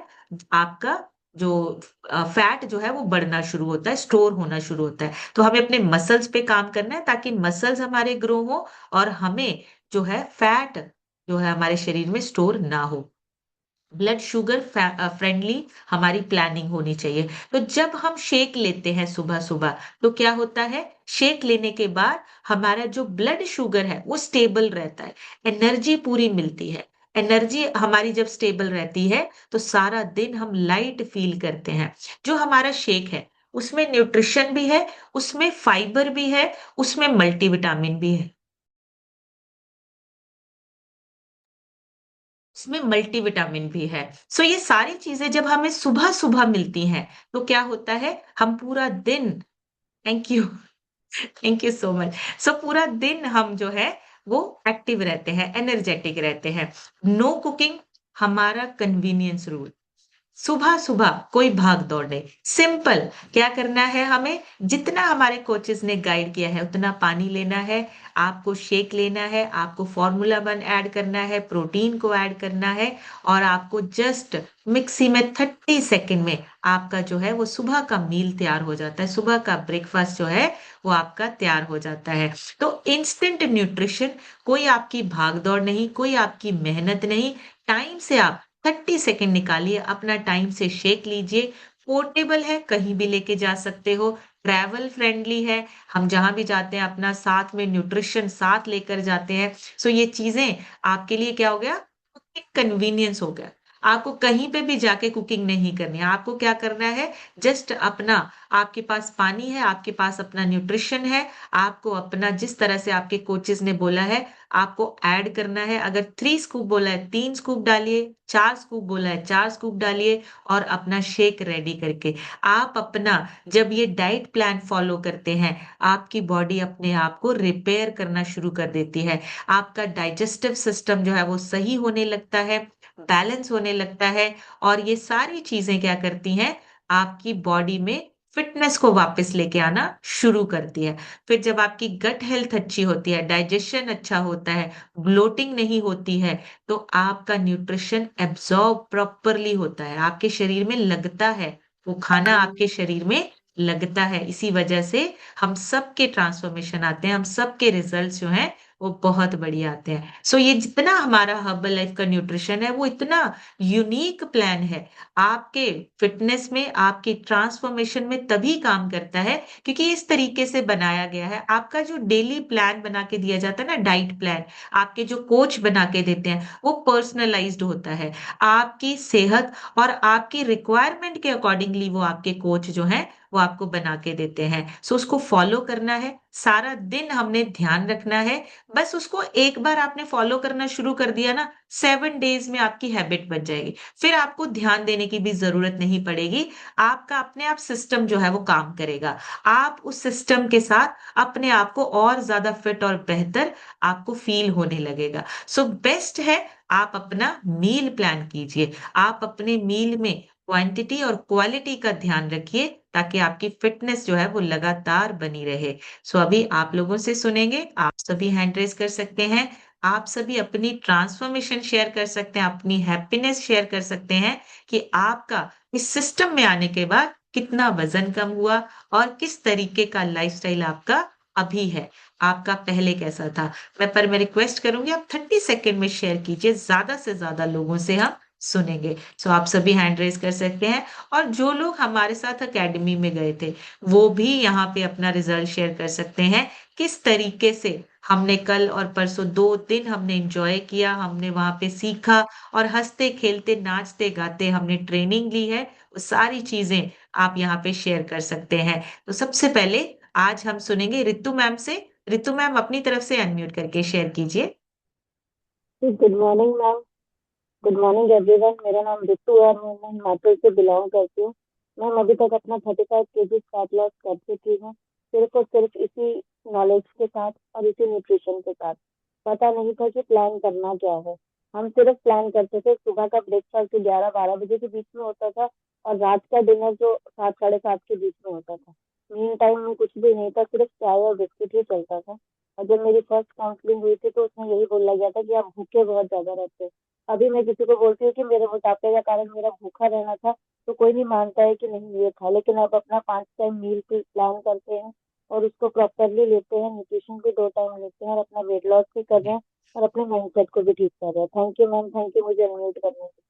आपका जो फैट जो है वो बढ़ना शुरू होता है, स्टोर होना शुरू होता है। तो हमें अपने मसल्स पे काम करना है ताकि मसल्स हमारे ग्रो हो और हमें जो है फैट जो है हमारे शरीर में स्टोर ना हो। ब्लड शुगर फ्रेंडली हमारी प्लानिंग होनी चाहिए। तो जब हम शेक लेते हैं सुबह-सुबह, तो क्या होता है, शेक लेने के बाद हमारा जो ब्लड शुगर है, वो स्टेबल रहता है, एनर्जी पूरी मिलती है। एनर्जी हमारी जब स्टेबल रहती है, तो सारा दिन हम लाइट फ़ील करते हैं। जो हमारा शेक है, उसमें न्यूट्रिशन भी है, उसमें फाइबर भी है, उसमें मल्टीविटामिन भी है। इसमें मल्टीविटामिन भी है। सो ये सारी चीज़ें जब हमें सुबह-सुबह मिलती हैं, तो क्या होता है, हम पूरा दिन thank you, thank you so much. So पूरा दिन हम जो है, वो एक्टिव रहते हैं, एनर्जेटिक रहते हैं। नो कुकिंग हमारा कन्वीनियंस रूल। सुबह-सुबह कोई भाग-दौड़ नहीं, सिंपल क्या करना है हमें, जितना हमारे कोचेज़ ने गाइड किया है उतना पानी लेना है, आपको शेक लेना है, आपको फ़ॉर्मूला 1 ऐड करना है, प्रोटीन को ऐड करना है और आपको जस्ट मिक्सी में 30 सेकंड में आपका जो है वो सुबह का मील तैयार हो जाता है, सुबह का ब्रेकफ़ास्ट जो है वो आपका तैयार हो जाता है। तो इंस्टेंट न्यूट्रिशन कोई आपकी भाग-दौड़ नहीं, कोई आपकी मेहनत नहीं, टाइम से आप 30 सेकंड निकालिए, अपना टाइम से शेक लीजिए, पोर्टेबल है, कहीं भी लेके जा सकते हो, ट्रैवल फ्रेंडली है, हम जहाँ भी जाते हैं अपना साथ में न्यूट्रिशन साथ लेकर जाते हैं। सो ये चीज़ें आपके लिए क्या हो गया, एक कन्वीनियंस हो गया। आपको कहीं पे भी जाके कुकिंग नहीं करनी है। आपको क्या करना है, जस्ट अपना, आपके पास पानी है, आपके पास अपना न्यूट्रिशन है, आपको अपना जिस तरह से आपके कोचेस ने बोला है, आपको ऐड करना है। अगर 3 स्कूप बोला है 3 स्कूप डालिए, 4 स्कूप बोला है 4 स्कूप डालिए, और अपना शेक रेडी करके आप अपना, जब ये डाइट प्लान फॉलो करते हैं, आपकी बॉडी अपने आप को रिपेयर करना शुरू कर देती है। आपका डाइजेस्टिव सिस्टम जो है वो सही होने लगता है, बैलेंस होने लगता है, और ये सारी चीजें क्या करती हैं, आपकी बॉडी में फिटनेस को वापस लेके आना शुरू करती है। फिर जब आपकी गट हेल्थ अच्छी होती है, डाइजेशन अच्छा होता है, ब्लोटिंग नहीं होती है, तो आपका न्यूट्रिशन एब्जॉर्ब प्रॉपरली होता है, आपके शरीर में लगता है, वो खाना आपके शरीर में लगता है। इसी वजह से हम सबके ट्रांसफॉर्मेशन आते हैं, हम सबके रिजल्ट्स जो हैं वो बहुत बढ़िया आते हैं। सो ये जितना हमारा हर्बल लाइफ का न्यूट्रिशन है वो इतना यूनिक प्लान है, आपके फिटनेस में, आपकी ट्रांसफॉर्मेशन में तभी काम करता है क्योंकि इस तरीके से बनाया गया है। आपका जो डेली प्लान बना के दिया जाता है ना, डाइट प्लान, आपके जो कोच बना के देते हैं वो पर्सनलाइज्ड होता है। आपकी सेहत और आपकी रिक्वायरमेंट के अकॉर्डिंगली वो आपके कोच जो हैं वो आपको बना के देते हैं। सो उसको फॉलो करना है, सारा दिन हमने ध्यान रखना है। बस उसको एक बार आपने फॉलो करना शुरू कर दिया ना, 7 डेज में आपकी हैबिट बन जाएगी। फिर आपको ध्यान देने की भी जरूरत नहीं पड़ेगी, आपका अपने आप सिस्टम जो है वो काम करेगा। आप उस सिस्टम के साथ अपने आप को और ज्यादा फिट और बेहतर आपको फील होने लगेगा। सो बेस्ट है, आप अपना मील प्लान कीजिए, आप अपने मील में क्वांटिटी और क्वालिटी का ध्यान रखिए, ताकि आपकी फिटनेस जो है वो लगातार बनी रहे। सो अभी आप लोगों से सुनेंगे, आप सभी हैंड रेज कर सकते हैं, आप सभी अपनी ट्रांसफॉर्मेशन शेयर कर सकते हैं, अपनी हैप्पीनेस शेयर कर सकते हैं कि आपका इस सिस्टम में आने के बाद कितना वजन कम हुआ और किस तरीके का लाइफस्टाइल आपका अभी है, आपका पहले कैसा था। मैं रिक्वेस्ट करूंगी आप 30 सेकेंड में शेयर कीजिए, ज्यादा से ज्यादा लोगों से हम सुनेंगे। सो आप सभी हैंड रेज कर सकते हैं, और जो लोग हमारे साथ अकेडमी में गए थे वो भी यहाँ पे अपना रिजल्ट शेयर कर सकते हैं, किस तरीके से हमने कल और परसों 2 दिन हमने एंजॉय किया, हमने वहां पे सीखा, और हंसते खेलते नाचते गाते हमने ट्रेनिंग ली है, वो सारी चीजें आप यहाँ पे शेयर कर सकते हैं। तो सबसे पहले आज हम सुनेंगे रितु मैम से। रितु मैम अपनी तरफ से अनम्यूट करके शेयर कीजिए। Good morning ma'am. Good morning everyone. मेरा नाम रितु है और मैं हिमाचल से बिलोंग करती हूँ। मैम अभी तक अपना 35 kg फैट लॉस कर चुकी हूँ, सिर्फ और सिर्फ इसी नॉलेज के साथ और इसी न्यूट्रिशन के साथ। पता नहीं था कि प्लान करना क्या है। हम सिर्फ प्लान करते थे, सुबह का ब्रेकफास्ट 11-12 बजे के बीच में होता था और रात का डिनर जो 7-7:30 के बीच में होता था। मीन टाइम में कुछ भी नहीं था, सिर्फ चाय और बिस्किट ही चलता था। और जब मेरी फर्स्ट काउंसलिंग हुई थी तो उसमें यही बोला गया था कि आप भूखे बहुत ज्यादा रहते हैं। अभी मैं किसी को बोलती हूँ कि मेरे मोटापे का कारण मेरा भूखा रहना था, तो कोई नहीं मानता है कि नहीं ये था। लेकिन अब अपना 5 टाइम मील प्लान करते हैं और उसको प्रॉपरली लेते हैं, न्यूट्रिशन भी 2 टाइम लेते हैं और अपना वेट लॉस भी कर रहे हैं और अपने माइंडसेट को भी ठीक कर रहे हैं। Thank you ma'am, thank you मुझे अनम्यूट करने के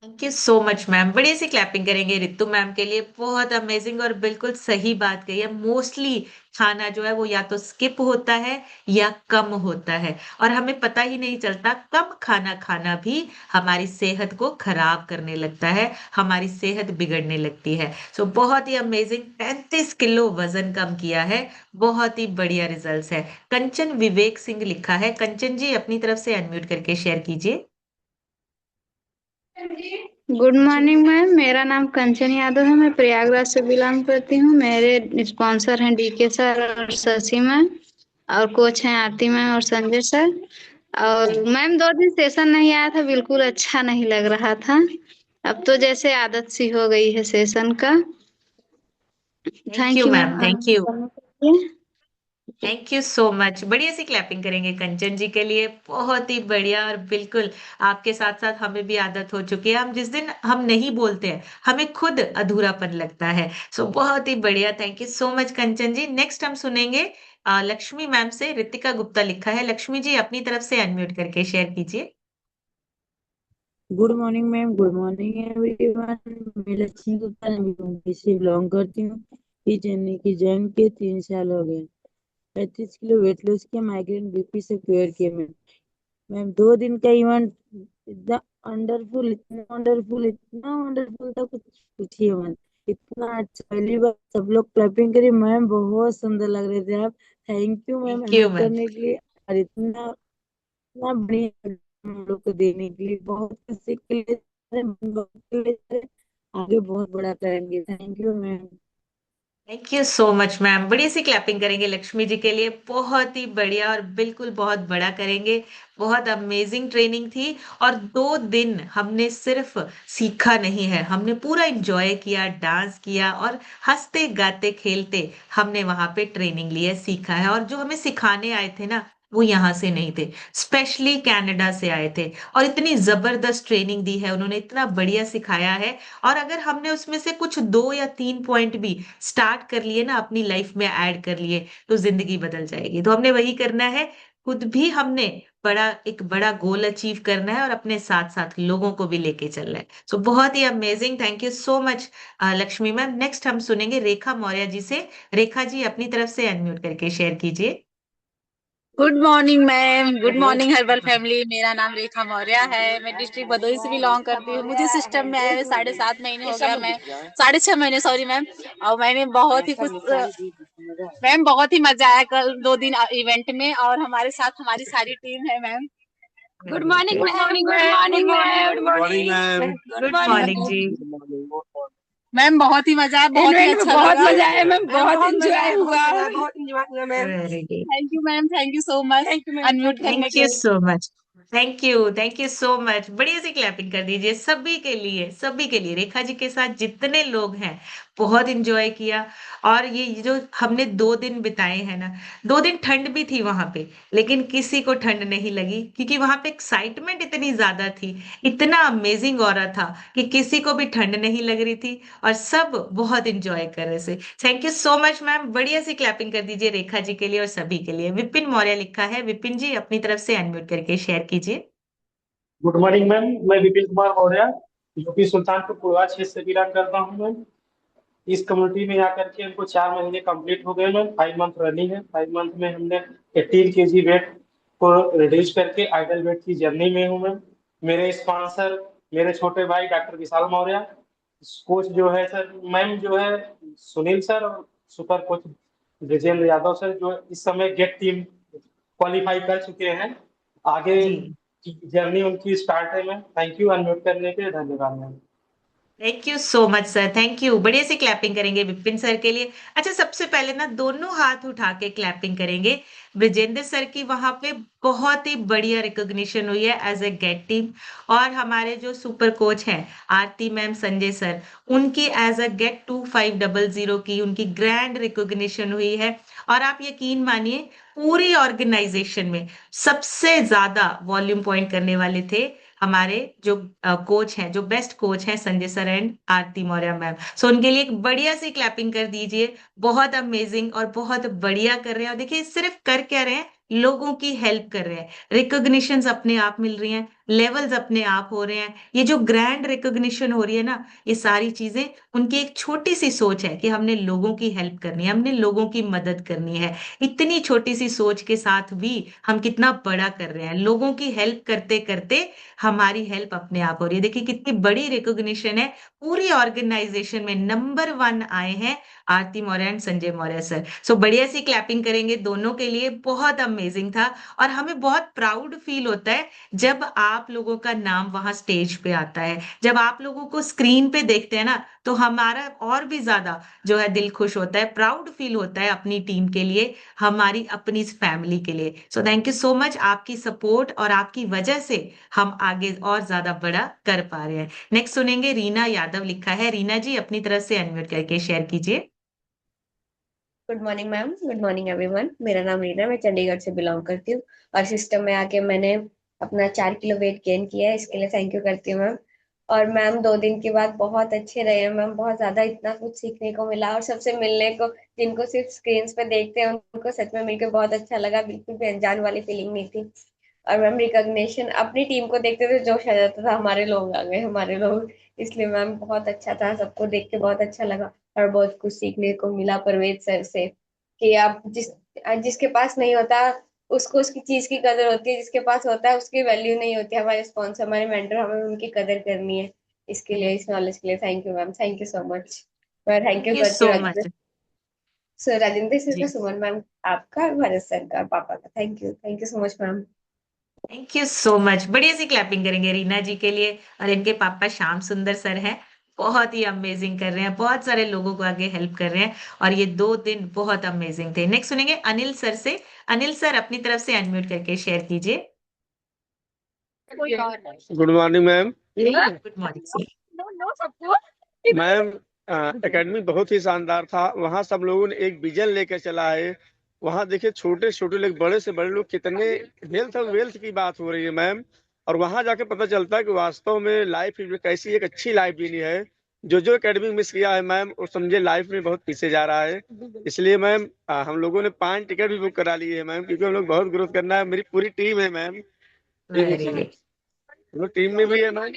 thank you so much ma'am, बड़ी सी क्लैपिंग करेंगे रितु मैम के लिए, बहुत अमेजिंग और बिल्कुल सही बात कही है। मोस्टली खाना जो है वो या तो स्किप होता है या कम होता है, और हमें पता ही नहीं चलता, कम खाना खाना भी हमारी सेहत को खराब करने लगता है, हमारी सेहत बिगड़ने लगती है। सो बहुत ही अमेजिंग, 35 किलो वजन कम किया है, बहुत ही बढ़िया रिजल्ट्स है। कंचन विवेक सिंह लिखा है, कंचन जी अपनी तरफ से अनम्यूट करके शेयर कीजिए। Good morning ma'am. मेरा नाम कंचन यादव है, मैं प्रयागराज से बिलोंग करती हूँ। मेरे स्पॉन्सर हैं डीके सर और शशि मैम, और कोच हैं आरती मैम और संजय सर। और मैम 2 दिन सेशन नहीं आया था, बिल्कुल अच्छा नहीं लग रहा था। अब तो जैसे आदत सी हो गई है सेशन का। Thank thank you you ma'am ma'am, thank you. करने के लिए। थैंक यू सो मच, बढ़िया सी क्लैपिंग करेंगे कंचन जी के लिए, बहुत ही बढ़िया। और बिल्कुल आपके साथ साथ हमें भी आदत हो चुकी है, हम जिस दिन हम नहीं बोलते हैं हमें खुद अधूरापन लगता है। सो बहुत ही बढ़िया, thank you so much Kanchan ji. Next हम सुनेंगे लक्ष्मी मैम से। रितिका गुप्ता लिखा है, लक्ष्मी जी अपनी तरफ से अनम्यूट करके शेयर कीजिए। Good morning ma'am. Good morning everyone. मैं लक्ष्मी गुप्ता मुंबई से बिलोंग करती हूँ। इस जर्नी की जंग के 3 साल हो गए। 35 किलो वेट लॉस किया, माइग्रेन बीपी से क्योर किया मैम। मैम 2 दिन का इवेंट इतना वंडरफुल, इतना वंडरफुल, इतना वंडरफुल था, कुछ पूछिए मत। इतना अच्छा, पहली बार सब लोग क्लैपिंग करी मैम, बहुत सुंदर लग रहे थे आप। Thank you ma'am thank you help ma'am. करने के लिए, और इतना इतना बढ़िया हम लोग को देने के लिए, बहुत कुछ सीख के लिए, बहुत के लिए, आगे बहुत बड़ा करेंगे। Thank you ma'am. Thank you so much ma'am. बड़ी सी क्लैपिंग करेंगे लक्ष्मी जी के लिए, बहुत ही बढ़िया और बिल्कुल बहुत बड़ा करेंगे। बहुत अमेजिंग ट्रेनिंग थी। और 2 दिन हमने सिर्फ सीखा नहीं है, हमने पूरा एंजॉय किया, डांस किया और हंसते गाते खेलते हमने वहां पे ट्रेनिंग ली है, सीखा है। और जो हमें सिखाने आए थे ना, वो यहाँ से नहीं थे, स्पेशली कनाडा से आए थे। और इतनी जबरदस्त ट्रेनिंग दी है उन्होंने, इतना बढ़िया सिखाया है। और अगर हमने उसमें से कुछ 2 या 3 पॉइंट भी स्टार्ट कर लिए ना, अपनी लाइफ में ऐड कर लिए, तो जिंदगी बदल जाएगी। तो हमने वही करना है, खुद भी हमने एक बड़ा गोल अचीव करना है और अपने साथ साथ लोगों को भी लेके चलना है। सो बहुत ही amazing, thank you so much Lakshmi ma'am. Next हम सुनेंगे रेखा मौर्य जी से। रेखा जी अपनी तरफ से अनम्यूट करके शेयर कीजिए। Good morning ma'am, good morning herbal family. मेरा नाम रेखा मौर्य है, मैं डिस्ट्रिक्ट भदोही से बिलोंग करती हूँ। मुझे सिस्टम में आए हुए 7.5 महीने हो गया, मैं 6.5 महीने सॉरी मैम। और मैंने बहुत ही कुछ मैम, बहुत ही मजा आया कल 2 दिन इवेंट में, और हमारे साथ हमारी सारी टीम है ma'am. Good morning, good morning, good morning ma'am, good morning ma'am, good good morning ji. Morning ma'am. बहुत ही मजा आया, बहुत ही अच्छा लगा, बहुत मजा आया मैम, बहुत एंजॉय हुआ, बहुत एंजॉय हुआ ma'am. Very good. Thank you ma'am, thank you so much, thank you ma'am, unmute करने थैंक के यू लिए। So much. Thank you so much. बढ़िया सी क्लैपिंग कर दीजिए सभी के लिए, सभी के लिए। रेखा जी के साथ जितने लोग हैं, बहुत इंजॉय किया। और ये जो हमने 2 दिन बिताए हैं ना, 2 दिन ठंड भी थी वहां पे, लेकिन किसी को ठंड नहीं लगी, क्योंकि वहां पे एक्साइटमेंट इतनी ज्यादा थी, इतना अमेजिंग हो रहा था कि किसी को भी ठंड नहीं लग रही थी और सब बहुत इंजॉय कर रहे थे। Thank you so much ma'am. बढ़िया सी क्लैपिंग कर दीजिए रेखा जी के लिए और सभी के लिए। विपिन मौर्य लिखा है, विपिन जी अपनी तरफ से अनम्यूट करके शेयर कीजिए। गुड मॉर्निंग मैम, मैं विपिन कुमार मौर्य यूपी सुल्तानपुर पूर्वा क्षेत्र से बिलोंग करता हूँ मैम। इस कम्युनिटी में आकर के हमको 4 महीने कंप्लीट हो गए मैम। 5 मंथ रनिंग है। 5 मंथ में हमने 18 kg वेट को रिड्यूस करके आइडल वेट की जर्नी में हूँ मैम। मेरे स्पॉन्सर मेरे छोटे भाई डॉक्टर विशाल मौर्य, कोच जो है सर मैम जो है सुनील सर, और super coach Vijendra Yadav sir, जो इस समय गेट टीम क्वालिफाई कर चुके हैं। आगे जी, की जर्नी उनकी स्टार्ट है मैम। थैंक यू अनम्यूट करने के लिए, धन्यवाद ma'am. Thank you so much sir, thank you. बढ़िया से क्लैपिंग करेंगे विपिन सर के लिए। अच्छा, सबसे पहले ना दोनों हाथ उठा के क्लैपिंग करेंगे ब्रजेंद्र सर की। वहां पे बहुत ही बढ़िया रिकॉग्निशन हुई है एज ए गेट टीम। और हमारे जो सुपर कोच हैं आरती मैम, संजय सर, उनकी एज अ गेट 2500 की उनकी ग्रैंड रिकॉग्निशन हुई है। और आप यकीन मानिए, पूरी ऑर्गेनाइजेशन में सबसे ज्यादा वॉल्यूम पॉइंट करने वाले थे हमारे जो कोच हैं, जो बेस्ट कोच हैं, Sanjay sir and Aarti Maurya ma'am. So उनके लिए एक बढ़िया सी क्लैपिंग कर दीजिए। बहुत अमेजिंग और बहुत बढ़िया कर रहे हैं। और देखिए सिर्फ कर क्या रहे हैं, लोगों की हेल्प कर रहे हैं। रिकॉग्निशंस अपने आप मिल रही हैं, लेवल्स अपने आप हो रहे हैं। ये जो ग्रैंड रिकॉग्निशन हो रही है ना, ये सारी चीजें उनकी एक छोटी सी सोच है कि हमने लोगों की हेल्प करनी है, हमने लोगों की मदद करनी है। इतनी छोटी सी सोच के साथ भी हम कितना बड़ा कर रहे हैं। लोगों की हेल्प करते करते हमारी हेल्प अपने आप हो रही है। देखिए कितनी बड़ी रिकॉग्निशन है। पूरी ऑर्गेनाइजेशन में नंबर 1 आए हैं आरती मौर्य एंड संजय मौर्य सर। सो बढ़िया सी क्लैपिंग करेंगे दोनों के लिए। बहुत अमेजिंग था। और हमें बहुत प्राउड फील होता है जब आप लोगों का नाम वहां स्टेज पे आता है, जब आप लोगों को स्क्रीन पे देखते हैं ना, तो हमारा और भी ज्यादा जो है दिल खुश होता है, प्राउड फील होता है अपनी टीम के लिए, हमारी अपनी फैमिली के लिए। So thank you so much. आपकी सपोर्ट और आपकी वजह से हम आगे और ज्यादा बड़ा कर पा रहे हैं। नेक्स्ट सुनेंगे रीना यादव लिखा है। रीना जी अपनी तरफ से अनम्यूट करके शेयर कीजिए। Good morning ma'am, good morning everyone. मेरा नाम रीना, मैं चंडीगढ़ से बिलोंग करती हूँ। और सिस्टम में आके मैंने अपना 4 किलो वेट गेन किया है, इसके लिए थैंक यू करती हूँ मैम। और मैम 2 दिन के बाद बहुत अच्छे रहे हैं मैम, बहुत ज्यादा इतना कुछ सीखने को मिला, और सबसे मिलने को, जिनको सिर्फ स्क्रीन पे देखते हैं उनको सच में मिलकर बहुत अच्छा लगा। बिल्कुल भी अनजान वाली फीलिंग नहीं थी। और मैम रिकॉग्निशन, अपनी टीम को देखते थे जोश आ जाता था, हमारे लोग आ गए, हमारे लोग। इसलिए मैम बहुत अच्छा था, सबको देख के बहुत अच्छा लगा। और बहुत कुछ सीखने को मिला परवेज सर से, कि आप जिसके पास नहीं होता उसको उसकी चीज की कदर होती है, जिसके पास होता है उसकी वैल्यू नहीं होती। हमारे स्पॉन्सर, हमारे मेंटर, हमें उनकी कदर करनी है। इसके लिए, इस नॉलेज के लिए thank you ma'am, thank you so much. मैं थैंक थैंक यू यू करती सो हूँ Rajendra much. Sir, Rajendra sir का, जी, सुमन मैम आपका, और भरत सर का, पापा का। Thank you so much ma'am. Thank you so much. बढ़िया सी क्लैपिंग करेंगे रीना जी के लिए। और इनके पापा श्याम सुंदर सर हैं, बहुत ही अमेजिंग कर रहे हैं, बहुत सारे लोगों को आगे हेल्प कर रहे हैं। और ये 2 दिन बहुत अमेजिंग थे। नेक्स्ट सुनेंगे अनिल सर से। अनिल सर अपनी तरफ से अनम्यूट करके शेयर कीजिए। Good morning ma'am. Good morning sir. Ma'am, academy बहुत ही शानदार था। वहाँ सब लोगों ने एक विजन लेकर चला है। वहाँ देखिए छोटे छोटे लोग, बड़े से बड़े लोग, कितने हेल्थ और वेल्थ की बात हो रही है मैम। और वहाँ जाके पता चलता है कि वास्तव में लाइफ कैसी एक अच्छी लाइफ जीनी है। जो एकेडमी मिस किया है मैम, वो समझे लाइफ में बहुत पीछे जा रहा है। इसलिए मैम, हम लोगों ने 5 टिकट भी बुक करा लिए है मैम, क्योंकि हम लोग बहुत ग्रोथ करना है। मेरी पूरी टीम है मैम। Very good. हम लोग टीम में भी है मैम।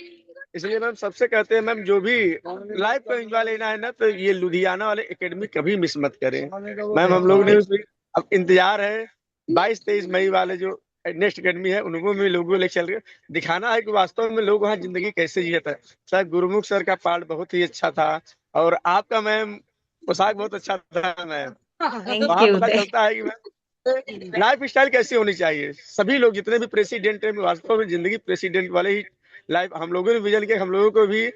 इसलिए मैम सबसे कहते हैं मैम, जो भी लाइफ को एंजॉय लेना है ना, तो ये लुधियाना वाले एकेडमी कभी मिस मत करें मैम। हम लोग ने उसमें अब इंतजार है 22-23 मई वाले जो नेक्स्ट एकेडमी है, उनको भी लोगों ले चल रहे दिखाना है कि वास्तव में लोग वहाँ जिंदगी कैसे जियता है। सर गुरुमुख सर का पार्ट बहुत ही अच्छा था। और आपका मैम पोशाक बहुत अच्छा था मैम। थैंक वहाँ यू। पता चलता है कि मैम लाइफ स्टाइल कैसी होनी चाहिए। सभी लोग जितने भी प्रेसिडेंट है, वास्तव में जिंदगी प्रेसिडेंट वाले ही लाइफ। हम लोगों ने विजन किया, हम लोगों को भी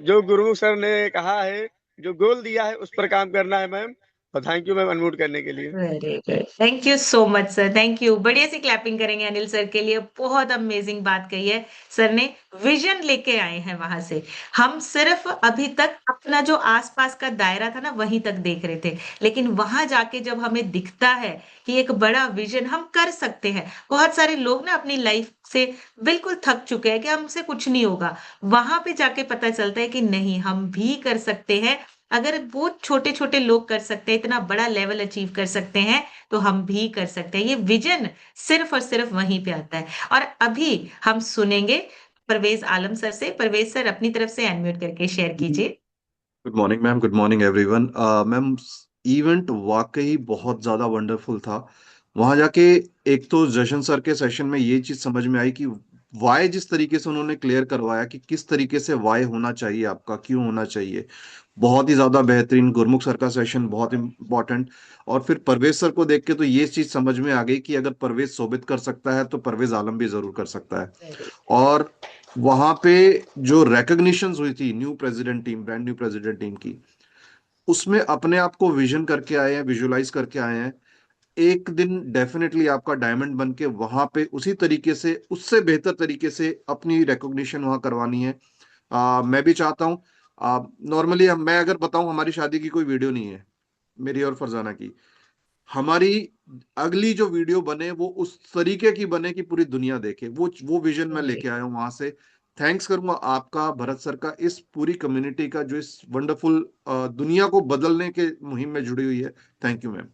जो गुरु सर ने कहा है, जो गोल दिया है, उस पर काम करना है मैम। और थैंक यू मैम अनम्यूट करने के लिए। Very good, thank you so much sir, thank you. बढ़िया सी क्लैपिंग करेंगे अनिल सर के लिए। बहुत अमेजिंग बात कही है सर ने। विजन लेके आए हैं वहां से। हम सिर्फ अभी तक अपना जो आसपास का दायरा था ना, वहीं तक देख रहे थे। लेकिन वहां जाके जब हमें दिखता है कि एक बड़ा विजन हम कर सकते हैं। बहुत सारे लोग ना अपनी लाइफ से बिल्कुल थक चुके हैं कि हमसे कुछ नहीं होगा। वहां पे जाके पता चलता है कि नहीं, हम भी कर सकते हैं। अगर वो छोटे छोटे लोग कर सकते हैं, इतना बड़ा लेवल अचीव कर सकते हैं, तो हम भी कर सकते हैं। ये विजन सिर्फ और सिर्फ वहीं पे आता है। और अभी हम सुनेंगे परवेज आलम सर से। परवेज सर अपनी तरफ से अनम्यूट करके शेयर कीजिए। Good morning ma'am, good morning everyone. Ma'am, event वाकई बहुत ज़्यादा वंडरफुल था। वहाँ जाके एक तो जशन सर के सेशन में ये चीज़ समझ में आई कि वाई, जिस तरीके से उन्होंने क्लियर करवाया कि किस तरीके से वाई होना चाहिए, आपका क्यों होना चाहिए, बहुत ही ज़्यादा बेहतरीन। गुरमुख सर का सेशन बहुत इम्पोर्टेंट। और फिर परवेज सर को देख के तो ये चीज़ समझ में आ गई कि अगर परवेज सोबित कर सकता है तो परवेज आलम भी ज़रूर कर सकता है। वेरी और वहां पे जो रिकॉग्निशंस हुई थी new president team, brand new president team की, उसमें अपने आप को विजन करके आए हैं, विजुलाइज करके आए हैं। एक दिन डेफिनेटली आपका डायमंड बन के वहां पे उसी तरीके से, उससे बेहतर तरीके से अपनी रिकॉग्निशन वहां करवानी है। मैं भी चाहता हूँ। नॉर्मली मैं अगर बताऊं, हमारी शादी की कोई वीडियो नहीं है, मेरी और फरजाना की। हमारी अगली जो वीडियो बने वो उस तरीके की बने कि पूरी दुनिया देखे। वो विजन मैं वेरी लेके आया हूँ वहां से। थैंक्स करूंगा आपका, भरत सर का, इस पूरी कम्युनिटी का जो इस वंडरफुल दुनिया को बदलने के मुहिम में जुड़ी हुई है। Thank you ma'am.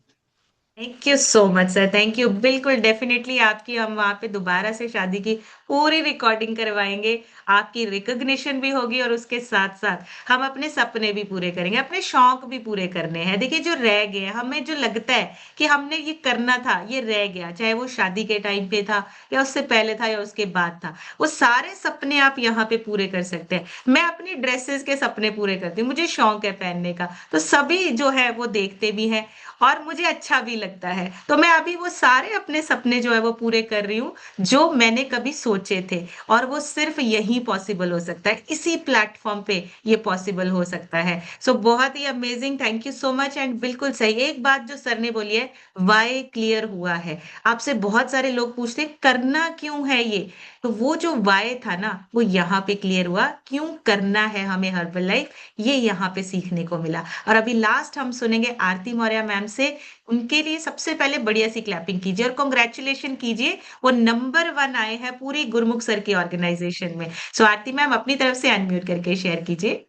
Thank you so much sir, thank you. बिल्कुल डेफिनेटली आपकी हम वहां पे दोबारा से शादी की पूरी रिकॉर्डिंग करवाएंगे। आपकी रिकॉग्निशन भी होगी और उसके साथ साथ हम अपने सपने भी पूरे करेंगे, अपने शौक भी पूरे करने हैं। देखिए, जो रह गए हैं, हमें जो लगता है कि हमने ये करना था, ये रह गया, चाहे वो शादी के टाइम पे था या उससे पहले था या उसके बाद था, वो सारे सपने आप यहाँ पे पूरे कर सकते हैं। मैं अपनी ड्रेसेस के सपने पूरे करती हूँ, मुझे शौक है पहनने का, तो सभी जो है वो देखते भी हैं और मुझे अच्छा भी लगता है। तो मैं अभी वो सारे अपने सपने जो है वो पूरे कर रही हूँ, जो मैंने कभी सोचे थे। और वो सिर्फ यही पॉसिबल हो सकता है, इसी प्लेटफॉर्म पे ये पॉसिबल हो सकता है। सो बहुत ही amazing, thank you so much. And बिल्कुल सही एक बात जो सर ने बोली है, वाई क्लियर हुआ है। आपसे बहुत सारे लोग पूछते हैं, करना क्यों है ये, तो वो जो वाई था ना, वो यहाँ पे क्लियर हुआ। क्यों करना है हमें हर्बल लाइफ, ये यहाँ पे सीखने को मिला। और अभी लास्ट हम सुनेंगे आरती मौर्य मैम से। उनके लिए सबसे पहले बढ़िया सी क्लैपिंग कीजिए और कॉन्ग्रेचुलेशन कीजिए। वो नंबर 1 आए हैं पूरी गुरमुख सर की ऑर्गेनाइजेशन में। सो आरती मैम अपनी तरफ से अनम्यूट करके शेयर कीजिए।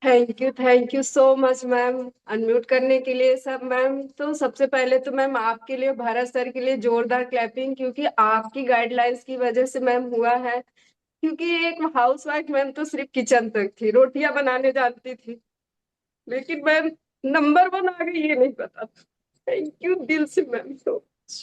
Thank you so much ma'am, unmute करने के लिए सब मैम। तो सबसे पहले तो मैम आपके लिए, भारत सर के लिए जोरदार क्लैपिंग, क्योंकि आपकी गाइडलाइंस की वजह से मैम हुआ है। क्योंकि एक हाउसवाइफ मैम तो सिर्फ किचन तक थी, रोटियां बनाने जानती थी, लेकिन मैम नंबर 1 आ गई, ये नहीं पता। थैंक यू दिल से ma'am, so much।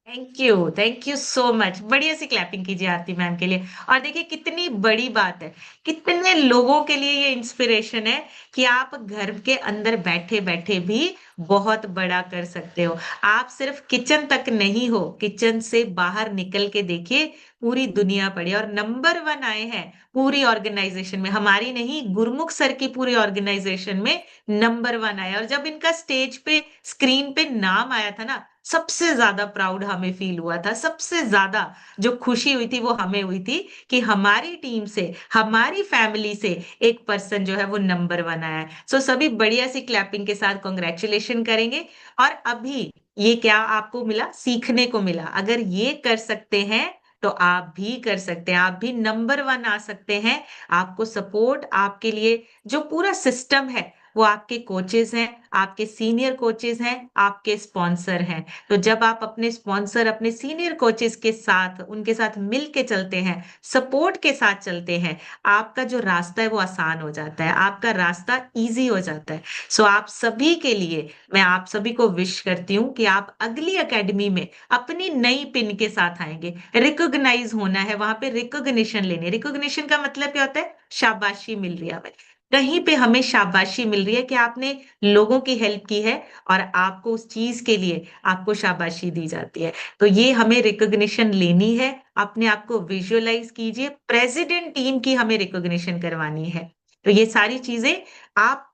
Thank you so much. बढ़िया सी क्लैपिंग कीजिए आरती मैम के लिए। और देखिए कितनी बड़ी बात है, कितने लोगों के लिए ये इंस्पिरेशन है कि आप घर के अंदर बैठे बैठे भी बहुत बड़ा कर सकते हो। आप सिर्फ किचन तक नहीं हो, किचन से बाहर निकल के देखिए, पूरी दुनिया पड़ी और नंबर 1 आए हैं पूरी ऑर्गेनाइजेशन में। हमारी नहीं, गुरमुख सर की पूरी ऑर्गेनाइजेशन में नंबर 1 आया। और जब इनका स्टेज पे स्क्रीन पे नाम आया था ना, सबसे ज्यादा प्राउड हमें फील हुआ था। सबसे ज्यादा जो खुशी हुई थी वो हमें हुई थी कि हमारी टीम से, हमारी फैमिली से एक पर्सन जो है वो नंबर 1 आया है। सो सभी बढ़िया सी क्लैपिंग के साथ कॉन्ग्रेचुलेशन करेंगे। और अभी ये क्या आपको मिला, सीखने को मिला। अगर ये कर सकते हैं तो आप भी कर सकते हैं, आप भी नंबर 1 आ सकते हैं। आपको सपोर्ट, आपके लिए जो पूरा सिस्टम है वो आपके कोचेस हैं, आपके सीनियर कोचेस हैं, आपके स्पॉन्सर हैं। तो जब आप अपने स्पॉन्सर, अपने सीनियर कोचेस के साथ, उनके साथ मिल के चलते हैं, सपोर्ट के साथ चलते हैं, आपका जो रास्ता है वो आसान हो जाता है, आपका रास्ता इजी हो जाता है। सो आप सभी के लिए मैं आप सभी को विश करती हूँ कि आप अगली एकेडमी में अपनी नई पिन के साथ आएंगे। रिकॉग्नाइज होना है, वहां पे रिकॉग्निशन लेनी। रिकॉग्निशन का मतलब क्या होता है? शाबाशी मिल रही है हमें, कहीं पे हमें शाबाशी मिल रही है कि आपने लोगों की हेल्प की है और आपको उस चीज के लिए आपको शाबाशी दी जाती है। तो ये हमें रिकॉग्निशन लेनी है। अपने आप को विजुअलाइज कीजिए, प्रेसिडेंट टीम की हमें रिकॉग्निशन करवानी है। तो ये सारी चीजें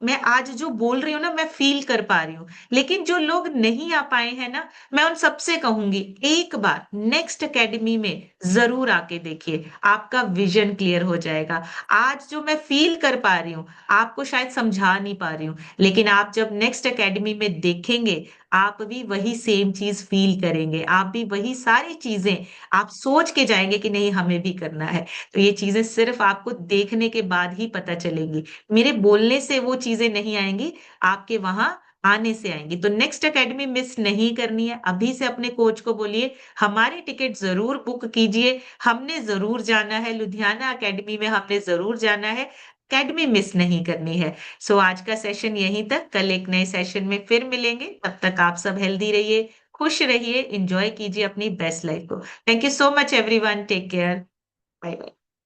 मैं आज जो बोल रही हूँ ना, मैं फील कर पा रही हूँ। लेकिन जो लोग नहीं आ पाए हैं ना, मैं उन सबसे कहूंगी एक बार नेक्स्ट एकेडमी में जरूर आके देखिए, आपका विजन क्लियर हो जाएगा। आज जो मैं फील कर पा रही हूँ आपको शायद समझा नहीं पा रही हूँ, लेकिन आप जब नेक्स्ट एकेडमी में देखेंगे आप भी वही सेम चीज फील करेंगे, आप भी वही सारी चीजें आप सोच के जाएंगे कि नहीं हमें भी करना है। तो ये चीजें सिर्फ आपको देखने के बाद ही पता चलेंगी, मेरे बोलने से वो चीजें नहीं आएंगी, आपके वहां आने से आएंगी। तो नेक्स्ट एकेडमी मिस नहीं करनी है। अभी से अपने कोच को बोलिए हमारी टिकट जरूर बुक कीजिए, हमने जरूर जाना है लुधियाना एकेडमी में, हमने जरूर जाना है, एकेडमी मिस नहीं करनी है। सो आज का सेशन यहीं तक, कल एक नए सेशन में फिर मिलेंगे। तब तक आप सब हेल्दी रहिए, खुश रहिए, एंजॉय कीजिए अपनी बेस्ट लाइफ को। Thank you so much everyone, take care, bye bye.